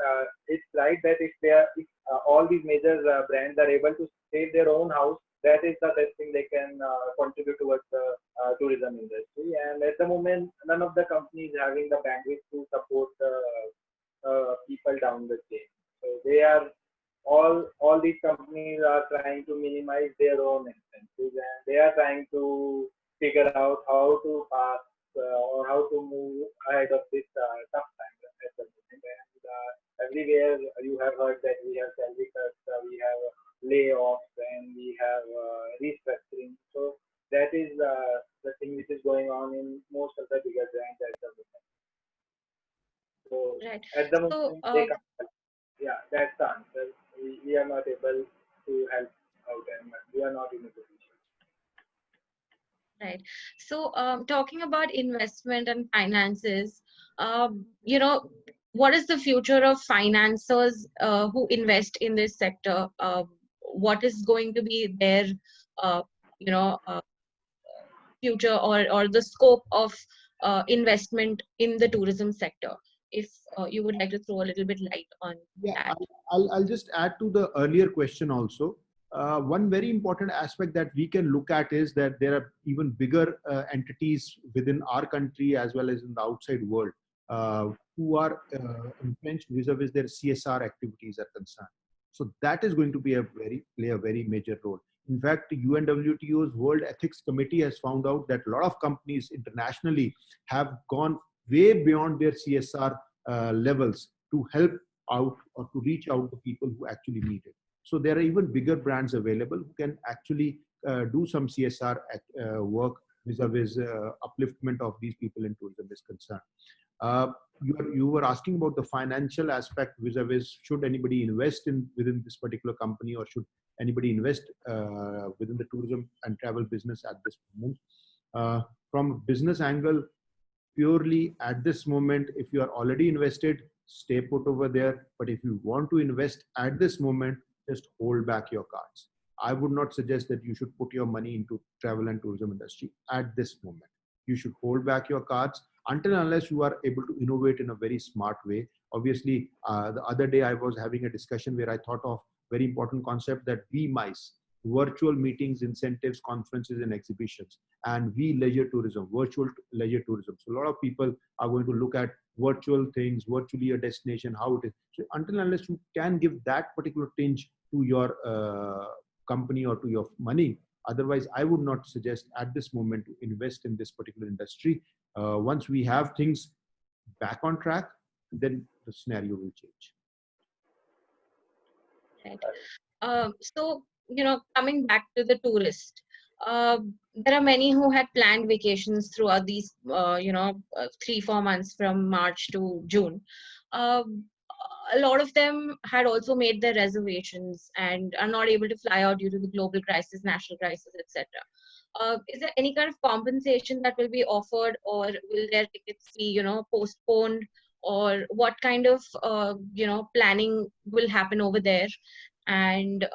[SPEAKER 3] it's right that if all these major brands are able to save their own house, that is the best thing they can contribute towards the tourism industry. And at the moment, none of the companies having the bandwidth to support people down the chain. So they are all these companies are trying to minimize their own expenses, and they are trying to figure out how to pass or how to move ahead of this tough time at the moment. And everywhere you have heard that we have salary cuts, we have layoffs, and we have restructuring. So that is the thing which is going on in most of the bigger brands at the moment. So
[SPEAKER 1] Right.
[SPEAKER 3] at the
[SPEAKER 1] So,
[SPEAKER 3] moment they can't help. Yeah, that's the answer. We are not able to help out, and we are not in a position.
[SPEAKER 1] right. So, talking about investment and finances, what is the future of financiers who invest in this sector? What is going to be their, uh, you know, uh, future or the scope of investment in the tourism sector? If you would like to throw a little bit light on
[SPEAKER 2] Yeah,
[SPEAKER 1] that.
[SPEAKER 2] I'll just add to the earlier question also. One very important aspect that we can look at is that there are even bigger entities within our country as well as in the outside world who are entrenched vis-a-vis their CSR activities are concerned. So that is going to be play a very major role. In fact, UNWTO's World Ethics Committee has found out that a lot of companies internationally have gone way beyond their CSR levels to help out or to reach out to people who actually need it. So there are even bigger brands available who can actually do some CSR work vis-a-vis upliftment of these people in tourism is concerned. Uh, you were asking about the financial aspect vis-a-vis should anybody invest in within this particular company or should anybody invest within the tourism and travel business at this moment. From a business angle, purely at this moment, if you are already invested, stay put over there. But if you want to invest at this moment, just hold back your cards. I would not suggest that you should put your money into travel and tourism industry at this moment. You should hold back your cards until unless you are able to innovate in a very smart way. Obviously, the other day I was having a discussion where I thought of very important concept that we mice, virtual meetings, incentives, conferences, and exhibitions, and we leisure tourism, virtual leisure tourism. So a lot of people are going to look at virtual things, virtually a destination, how it is. So until unless you can give that particular tinge to your company or to your money, otherwise I would not suggest at this moment to invest in this particular industry. Once we have things back on track, then the scenario will change.
[SPEAKER 1] Right. So, coming back to the tourist, uh, there are many who had planned vacations throughout these, 3-4 months from March to June. Uh, a lot of them had also made their reservations and are not able to fly out due to the global crisis, national crisis, etc. Is there any kind of compensation that will be offered, or will their tickets be, postponed, or what kind of, planning will happen over there? And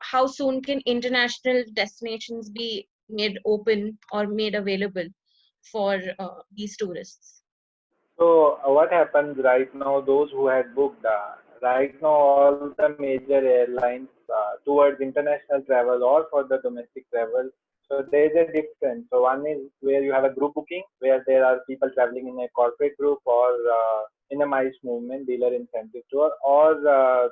[SPEAKER 1] how soon can international destinations be made open or made available for these tourists?
[SPEAKER 3] So what happens right now? Those who had booked right now, all the major airlines towards international travel or for the domestic travel. So there is a difference. So one is where you have a group booking, where there are people traveling in a corporate group or in a MICE movement, dealer incentive tour, or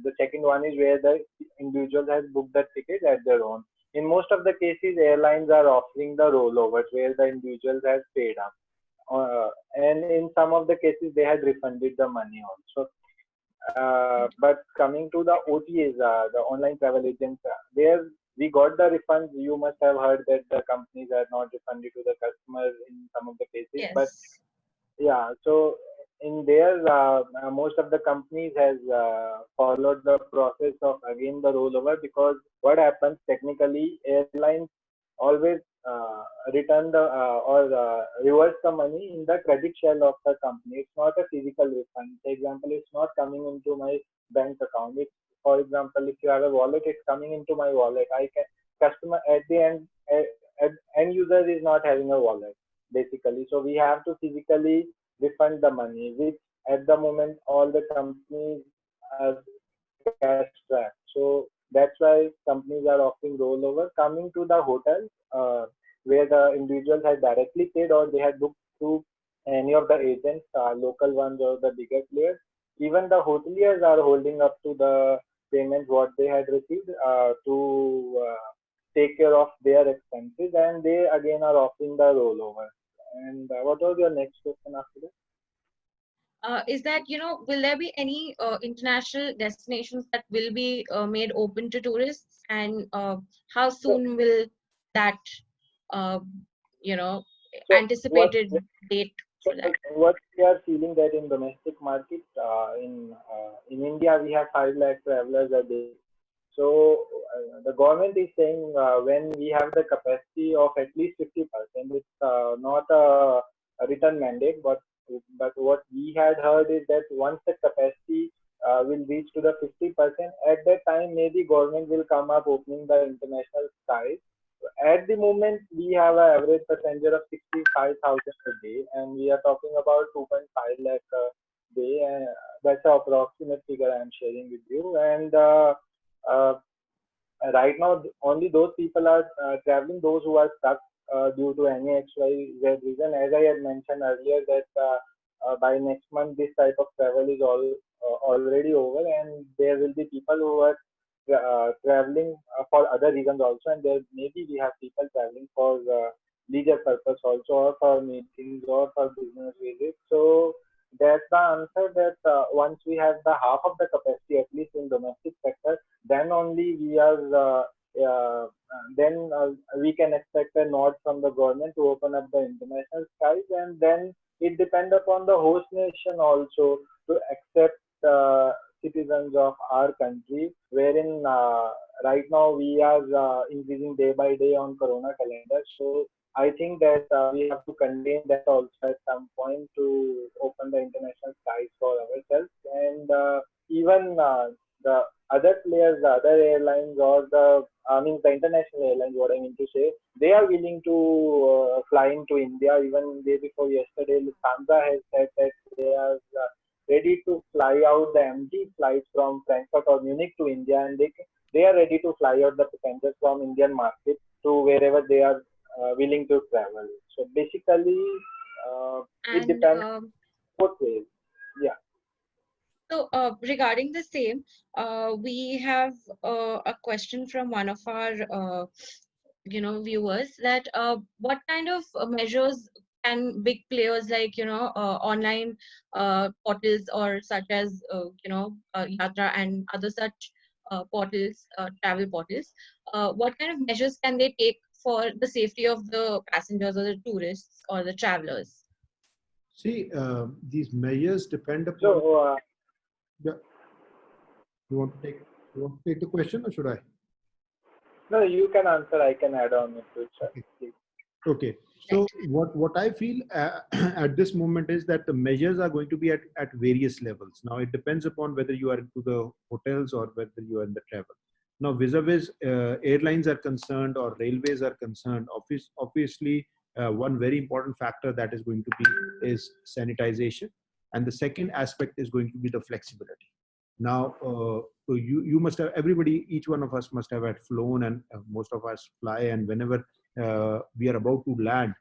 [SPEAKER 3] the second one is where the individual has booked the ticket at their own. In most of the cases, airlines are offering the rollovers where the individuals has paid up, and in some of the cases they had refunded the money also. But coming to the OTAs, the online travel agents, there we got the refunds. You must have heard that the companies are not refunded to the customers in some of the cases. But
[SPEAKER 1] Yes.
[SPEAKER 3] yeah, so in there, most of the companies has followed the process of again the rollover, because what happens technically, airlines always return the or reverse the money in the credit shell of the company. It's not a physical refund. For example, it's not coming into my bank account. It's, for example, if you have a wallet, it's coming into my wallet. I can customer at the end, end user is not having a wallet basically. So we have to physically refund the money, which at the moment all the companies are cash strapped. So that's why companies are offering rollover. Coming to the hotels, where the individuals had directly paid or they had booked through any of the agents, local ones or the bigger players, even the hoteliers are holding up to the payment what they had received to take care of their expenses, and they again are offering the rollover. And what was your next question after that?
[SPEAKER 1] Is that, will there be any international destinations that will be made open to tourists, and how
[SPEAKER 3] So,
[SPEAKER 1] soon will that, uh, you know,
[SPEAKER 3] so what
[SPEAKER 1] anticipated date
[SPEAKER 3] so
[SPEAKER 1] for that?
[SPEAKER 3] what we are feeling that in domestic market, in India we have 5 lakh travelers a day. So the government is saying when we have the capacity of at least 50%, it's not a written mandate, but what we had heard is that once the capacity will reach to the 50%, at that time maybe government will come up opening the international skies. At the moment, we have an average passenger of 65,000 a day, and we are talking about 2.5 lakh a day. That's the approximate figure I'm sharing with you. And uh, right now, only those people are traveling, those who are stuck due to any XYZ reason. As I had mentioned earlier, that by next month, this type of travel is already over, and there will be people who are traveling for other reasons also, and there maybe we have people traveling for leisure purpose also, or for meetings, or for business visits. So that's the answer, that once we have the half of the capacity, at least in domestic sector, then only we are then we can expect a nod from the government to open up the international skies, and then it depends upon the host nation also to accept citizens of our country, wherein right now we are increasing day by day on corona calendar. So I think that we have to contain that also at some point to open the international skies for ourselves, and even the other players, the other airlines, or I mean the international airlines, what I mean to say, they are willing to fly into India. Even day before yesterday, Lufthansa has said that they are ready to fly out the empty flights from Frankfurt or Munich to India, and they are ready to fly out the passengers from Indian market to wherever they are willing to travel. So basically, it
[SPEAKER 1] And
[SPEAKER 3] depends both ways. Yeah.
[SPEAKER 1] so, regarding the same, we have a question from one of our, viewers, that what kind of measures can big players like, online portals, or such as, Yatra and other such portals, travel portals, what kind of measures can they take for the safety of the passengers or the tourists or the travelers?
[SPEAKER 2] See, these measures depend upon.
[SPEAKER 3] So
[SPEAKER 2] Yeah, you want to take you want to take the question, or should I?
[SPEAKER 3] no, you can answer. I can add on to it, sir.
[SPEAKER 2] Okay.
[SPEAKER 3] Please.
[SPEAKER 2] Okay.
[SPEAKER 1] Right.
[SPEAKER 2] So what I feel at this moment is that the measures are going to be at various levels. Now it depends upon whether you are into the hotels or whether you are in the travel. Now vis-a-vis airlines are concerned or railways are concerned, obviously one very important factor that is going to be is sanitization, and the second aspect is going to be the flexibility. Now, so you must have, everybody, each one of us must have had flown, and most of us fly, and whenever we are about to land,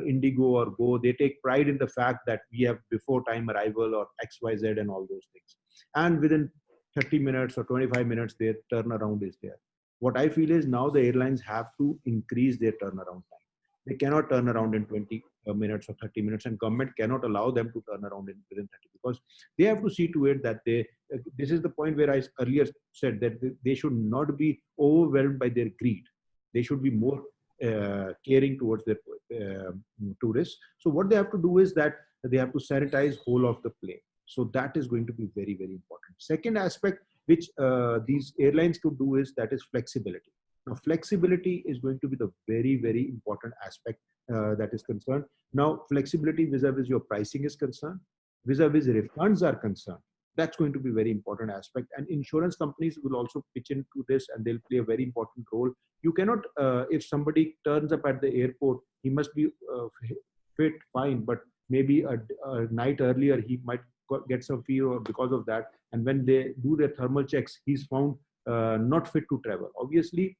[SPEAKER 2] Indigo or Go, they take pride in the fact that we have before time arrival or XYZ and all those things. And within 30 minutes or 25 minutes, their turnaround is there. What I feel is now the airlines have to increase their turnaround time. They cannot turn around in 20 minutes or 30 minutes, and government cannot allow them to turn around within 30, because they have to see to it that this is the point where I earlier said that they should not be overwhelmed by their greed. They should be more caring towards their tourists. So what they have to do is that they have to sanitize whole of the plane. So that is going to be very, very important. Second aspect which these airlines could do is that is flexibility. Now, flexibility is going to be the very, very important aspect that is concerned. Now, flexibility vis-a-vis your pricing is concerned, vis-a-vis refunds are concerned. That's going to be a very important aspect. And insurance companies will also pitch into this, and they'll play a very important role. You cannot, if somebody turns up at the airport, he must be fit, fine, but maybe a night earlier, he might get some fever because of that. And when they do their thermal checks, he's found not fit to travel. Obviously,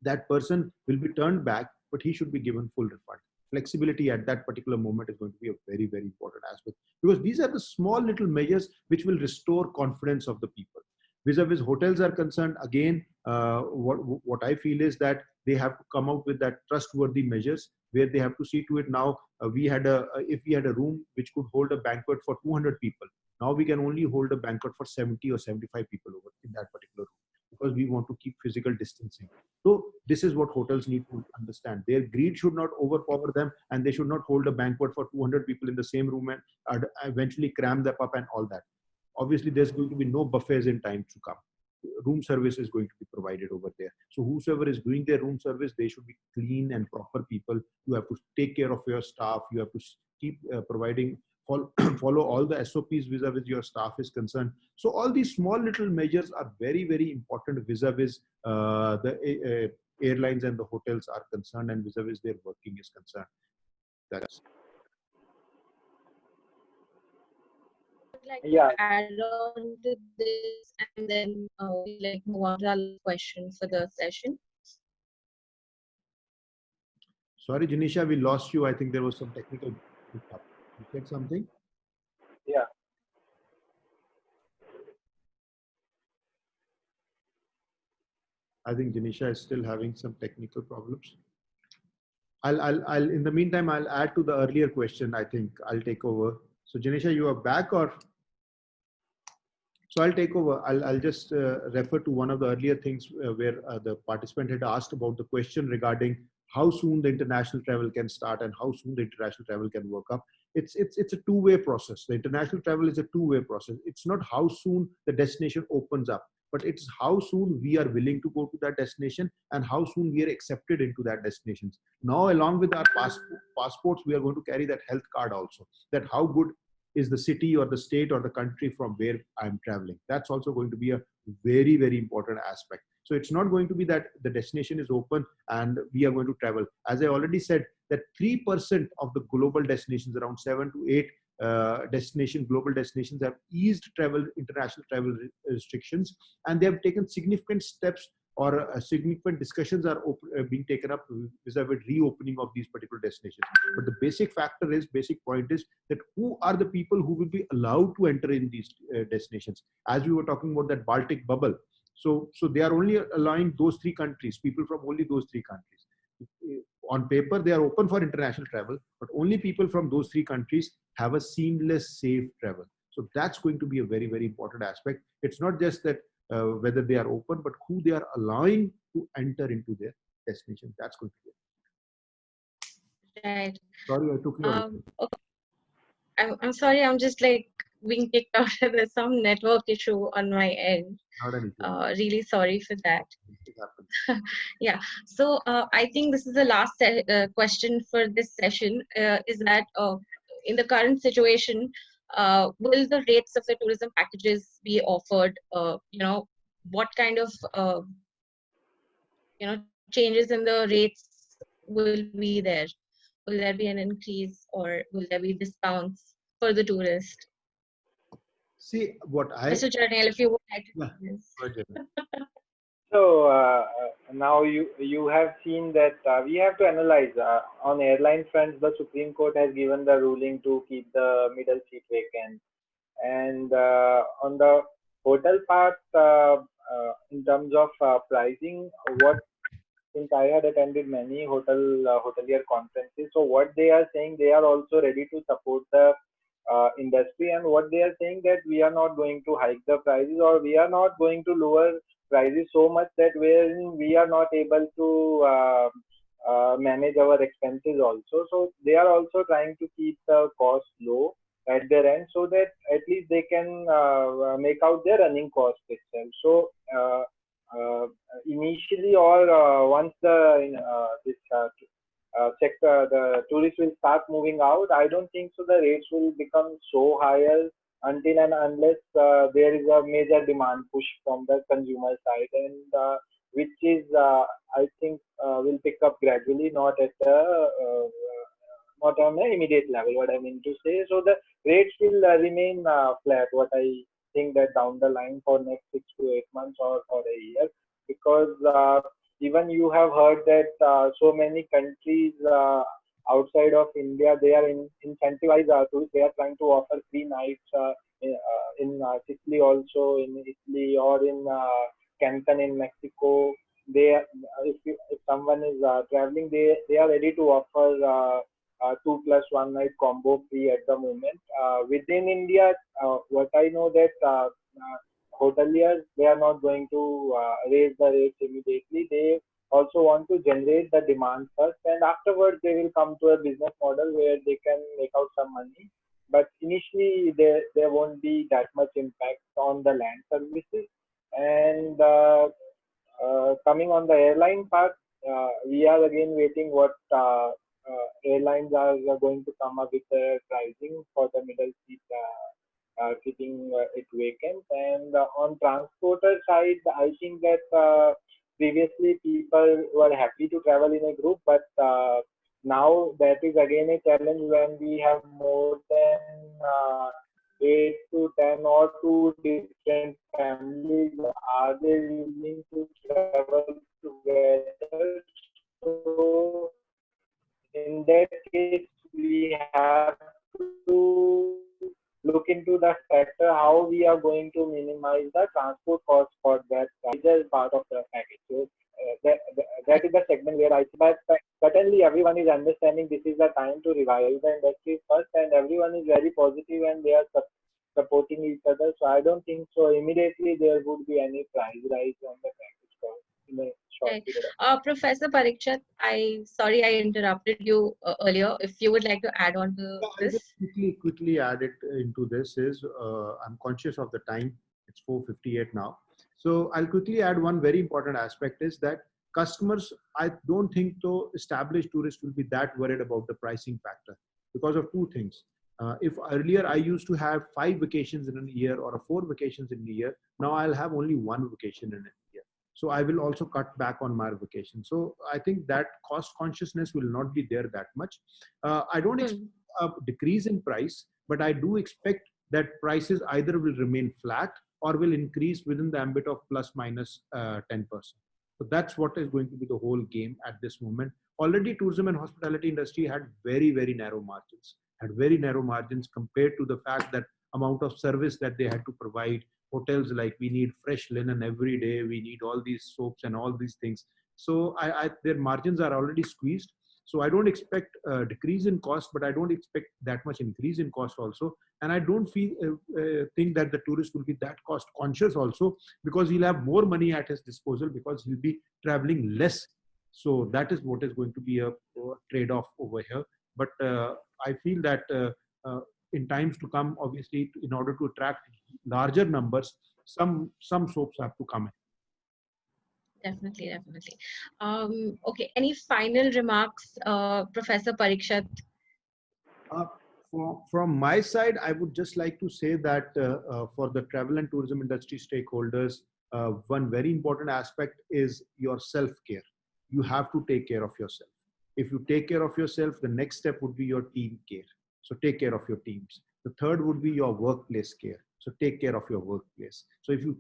[SPEAKER 2] that person will be turned back, but he should be given full refund. Flexibility at that particular moment is going to be a very, very important aspect, because these are the small little measures which will restore confidence of the people. Vis-a-vis hotels are concerned, again, what I feel is that they have to come out with that trustworthy measures where they have to see to it. Now, if we had a room which could hold a banquet for 200 people, now we can only hold a banquet for 70 or 75 people over in that particular room, because we want to keep physical distancing. So this is what hotels need to understand. Their greed should not overpower them, and they should not hold a banquet for 200 people in the same room and eventually cram them up and all that. Obviously, there's going to be no buffets in time to come. Room service is going to be provided over there. So whosoever is doing their room service, they should be clean and proper people. You have to take care of your staff. You have to keep providing, follow all the SOPs vis-a-vis your staff is concerned. So all these small little measures are very, very important vis-a-vis the airlines and the hotels are concerned, and vis-a-vis their working is concerned. That's.
[SPEAKER 1] Like
[SPEAKER 3] Yeah.
[SPEAKER 1] to add on to this, and then we like move on to our last question for the session.
[SPEAKER 2] Sorry, Janisha, we lost you. I think there was some technical hiccup. You said something?
[SPEAKER 3] Yeah.
[SPEAKER 2] I think Janisha is still having some technical problems. I'll in the meantime, I'll add to the earlier question. I think I'll take over. So Janisha, you are back, or? So I'll take over. I'll just refer to one of the earlier things where the participant had asked about the question regarding how soon the international travel can start and how soon the international travel can work up. It's a two-way process. The international travel is a two-way process. It's not how soon the destination opens up, but it's how soon we are willing to go to that destination and how soon we are accepted into that destination. Now, along with our passports, we are going to carry that health card also, that how good is the city or the state or the country from where I'm traveling. That's also going to be a very, very important aspect. So it's not going to be that the destination is open and we are going to travel. As I already said, that 3% of the global destinations, around 7 to 8 global destinations have eased international travel restrictions, and they have taken significant steps, or significant discussions are being taken up vis-a-vis reopening of these particular destinations. But the basic point is that who are the people who will be allowed to enter in these destinations? As we were talking about that Baltic bubble, so they are only allowing those 3 countries, people from only those 3 countries. On paper, they are open for international travel, but only people from those 3 countries have a seamless, safe travel. So that's going to be a very, very important aspect. It's not just that whether they are open, but who they are allowing to enter into their destination. That's going to be.
[SPEAKER 1] Right.
[SPEAKER 2] Sorry, I took your.
[SPEAKER 1] Okay. I'm sorry. I'm just like being kicked out. There's some network issue on my end.
[SPEAKER 2] Not anything.
[SPEAKER 1] Really sorry for that. Yeah. So I think this is the last question for this session. Is that in the current situation, will the rates of the tourism packages be offered? What kind of changes in the rates will be there? Will there be an increase, or will there be discounts for the tourist?
[SPEAKER 2] See, what I.
[SPEAKER 1] Mr. Jarnail, if you would like to do this.
[SPEAKER 3] So now you have seen that we have to analyze on airline front. The Supreme Court has given the ruling to keep the middle seat vacant, and on the hotel part, in terms of pricing, what since I had attended many hotelier conferences, so what they are saying, they are also ready to support the industry, and what they are saying that we are not going to hike the prices, or we are not going to lower prices so much that wherein we are not able to manage our expenses also. So they are also trying to keep the cost low at their end, so that at least they can make out their running cost itself. So uh, initially, or once the tourists will start moving out, I don't think so the rates will become so higher until and unless there is a major demand push from the consumer side, and which is I think will pick up gradually, not on an immediate level. What I mean to say, so the rates will remain flat. What I think that down the line for next 6 to 8 months or for a year, because even you have heard that so many countries outside of India, they are incentivize tourists. They are trying to offer free nights in Sicily, also in Italy, or in Cancun in Mexico. If someone is traveling, they are ready to offer 2+1 night combo free at the moment. Within India, what I know that hoteliers, they are not going to raise the rates immediately. They also want to generate the demand first, and afterwards they will come to a business model where they can make out some money. But initially, there won't be that much impact on the land services. And coming on the airline part, we are again waiting what airlines are going to come up with the pricing for the middle seat, keeping it vacant. And on transporter side, I think that previously people were happy to travel in a group, but now that is again a challenge when we have more than 8 to 10 or 2 different families. Are they willing to travel together? So in that case, we have to look into the factor how we are going to minimize the transport cost for that major part of the package. So that is the segment where I think that certainly everyone is understanding this is the time to revive the industry first, and everyone is very positive and they are supporting each other. So I don't think so immediately there would be any price rise on the package cost in a short
[SPEAKER 1] Right.
[SPEAKER 3] period of
[SPEAKER 1] Professor Parikshat, sorry I interrupted you earlier. If you would like to add on to
[SPEAKER 2] I'll
[SPEAKER 1] this.
[SPEAKER 2] just quickly add it into this is I'm conscious of the time. It's 4:58 now. So I'll quickly add one very important aspect is that customers, I don't think though established tourists will be that worried about the pricing factor because of two things. If earlier I used to have 5 vacations in a year or 4 vacations in a year, now I'll have only 1 vacation in a year. So I will also cut back on my vacation. So I think that cost consciousness will not be there that much. I don't expect
[SPEAKER 1] Hmm.
[SPEAKER 2] a decrease in price, but I do expect that prices either will remain flat or will increase within the ambit of plus minus 10%. So that's what is going to be the whole game at this moment. Already tourism and hospitality industry had very narrow margins, had very narrow margins compared to the fact that amount of service that they had to provide. Hotels, like, we need fresh linen every day, we need all these soaps and all these things. So their margins are already squeezed. So I don't expect a decrease in cost, but I don't expect that much increase in cost also. And I don't think that the tourist will be that cost conscious also, because he'll have more money at his disposal because he'll be traveling less. So that is what is going to be a trade-off over here. But I feel that in times to come, obviously, in order to attract larger numbers, some soaps have to come in.
[SPEAKER 1] Definitely. Okay, any final remarks, Professor Parikshat?
[SPEAKER 2] Uh, from my side, I would just like to say that for the travel and tourism industry stakeholders, one very important aspect is your self-care. You have to take care of yourself. If you take care of yourself, the next step would be your team care. So take care of your teams. The third would be your workplace care. So take care of your workplace. So if you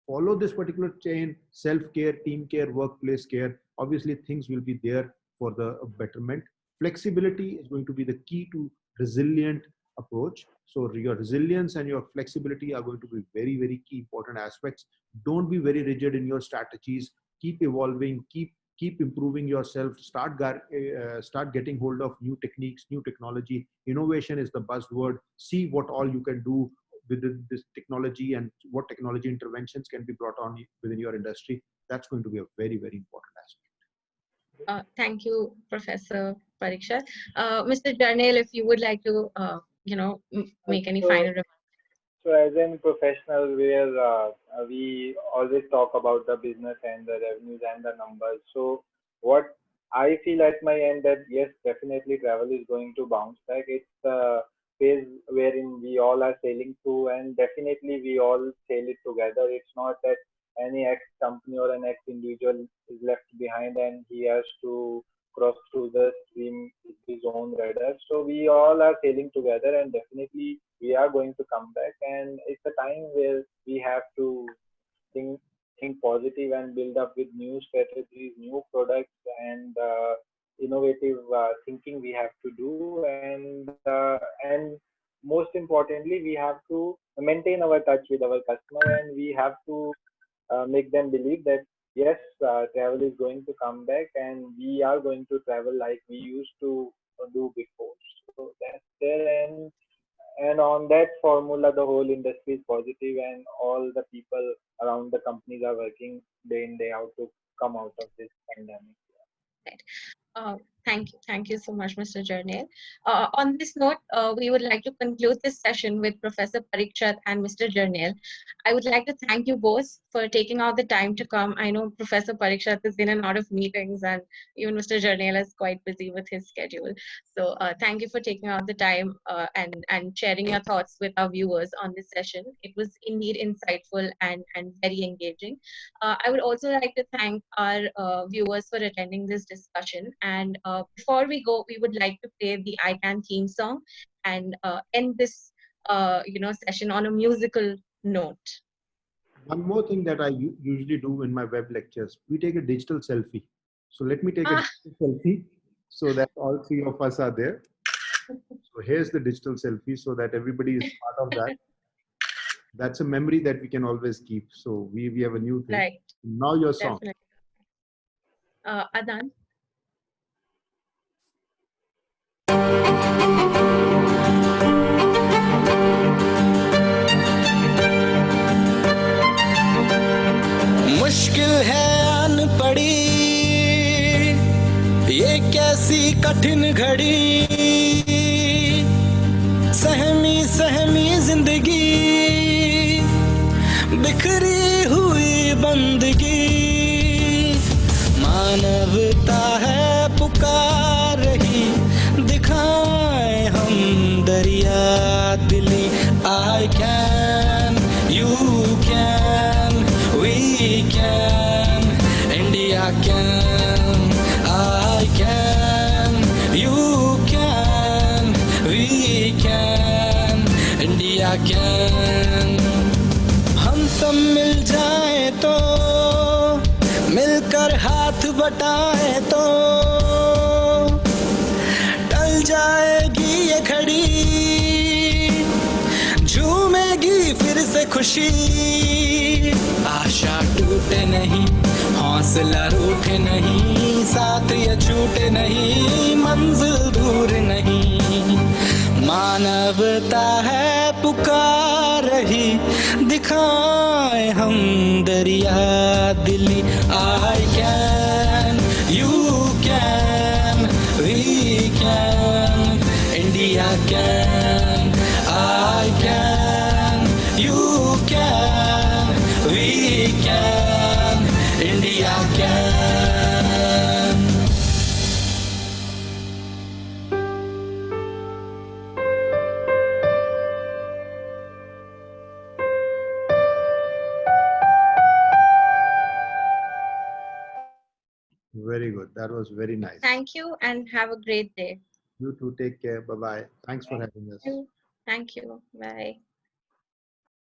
[SPEAKER 2] follow this particular chain, self-care, team care, workplace care, obviously things will be there for the betterment. Flexibility is going to be the key to resilient approach. So your resilience and your flexibility are going to be very, very key important aspects. Don't be very rigid in your strategies. Keep evolving, keep improving yourself. Start getting hold of new techniques, new technology. Innovation is the buzzword. See what all you can do with this technology and what technology interventions can be brought on within your industry. That's going to be a very, very important aspect.
[SPEAKER 1] Thank you, Professor Parikshat. Mr. Jarnail, if you would like to, make any
[SPEAKER 3] So,
[SPEAKER 1] final remarks.
[SPEAKER 3] so as in professional, where we always talk about the business and the revenues and the numbers. So what I feel at my end that yes, definitely travel is going to bounce back. It's the phase wherein we all are sailing through, and definitely we all sail it together. It's not that any ex company or an ex individual is left behind and he has to cross through the stream with his own rudder. So we all are sailing together, and definitely we are going to come back. And it's a time where we have to think think positive and build up with new strategies, new products, and innovative thinking we have to do. And most importantly, we have to maintain our touch with our customer, and we have to make them believe that yes, travel is going to come back, and we are going to travel like we used to do before. So that's there, and on that formula, the whole industry is positive, and all the people around the companies are working day in day out to come out of this pandemic.
[SPEAKER 1] Right. Uh, thank you so much, Mr. Jarnail. On this note, we would like to conclude this session with Professor Parikshat and Mr. Jarnail. I would like to thank you both for taking out the time to come. I know Professor Parikshat is in and out of meetings, and even Mr. Jarnail is quite busy with his schedule. So thank you for taking out the time and sharing your thoughts with our viewers on this session. It was indeed insightful and very engaging. I would also like to thank our viewers for attending this discussion. And before we go, we would like to play the I Can theme song and end this session on a musical note.
[SPEAKER 2] One more thing that I usually do in my web lectures, we take a digital selfie. So let me take a
[SPEAKER 1] Ah,
[SPEAKER 2] digital selfie so that all three of us are there. So here's the digital selfie so that everybody is part of that. That's a memory that we can always keep. So we have a new thing.
[SPEAKER 1] right,
[SPEAKER 2] Now your song.
[SPEAKER 1] definitely. Adan.
[SPEAKER 5] मुश्किल है अनपढ़ी ये कैसी कठिन घड़ी सहमी सहमी जिंदगी बिखरी हुई बंदगी मानवता है पुकार रही दिखाए हम दरिया दिली I can you can we can India can I can you can we can India can हम सब मिल जाए तो मिलकर हाथ बटाए तो टल जाएगी ये घड़ी झूमेगी फिर से खुशी आशा टूटे नहीं हौसला रूठे नहीं साथ ये छूटे नहीं मंजिल दूर नहीं मानवता है पुकार रही दिखाए हम दरिया दिली I can you can we can India can I can you can we can India can
[SPEAKER 2] Very good. That was very nice.
[SPEAKER 1] Thank you and have a great day.
[SPEAKER 2] You too. Take care. Bye bye. Thanks for having us.
[SPEAKER 1] Thank you. Bye.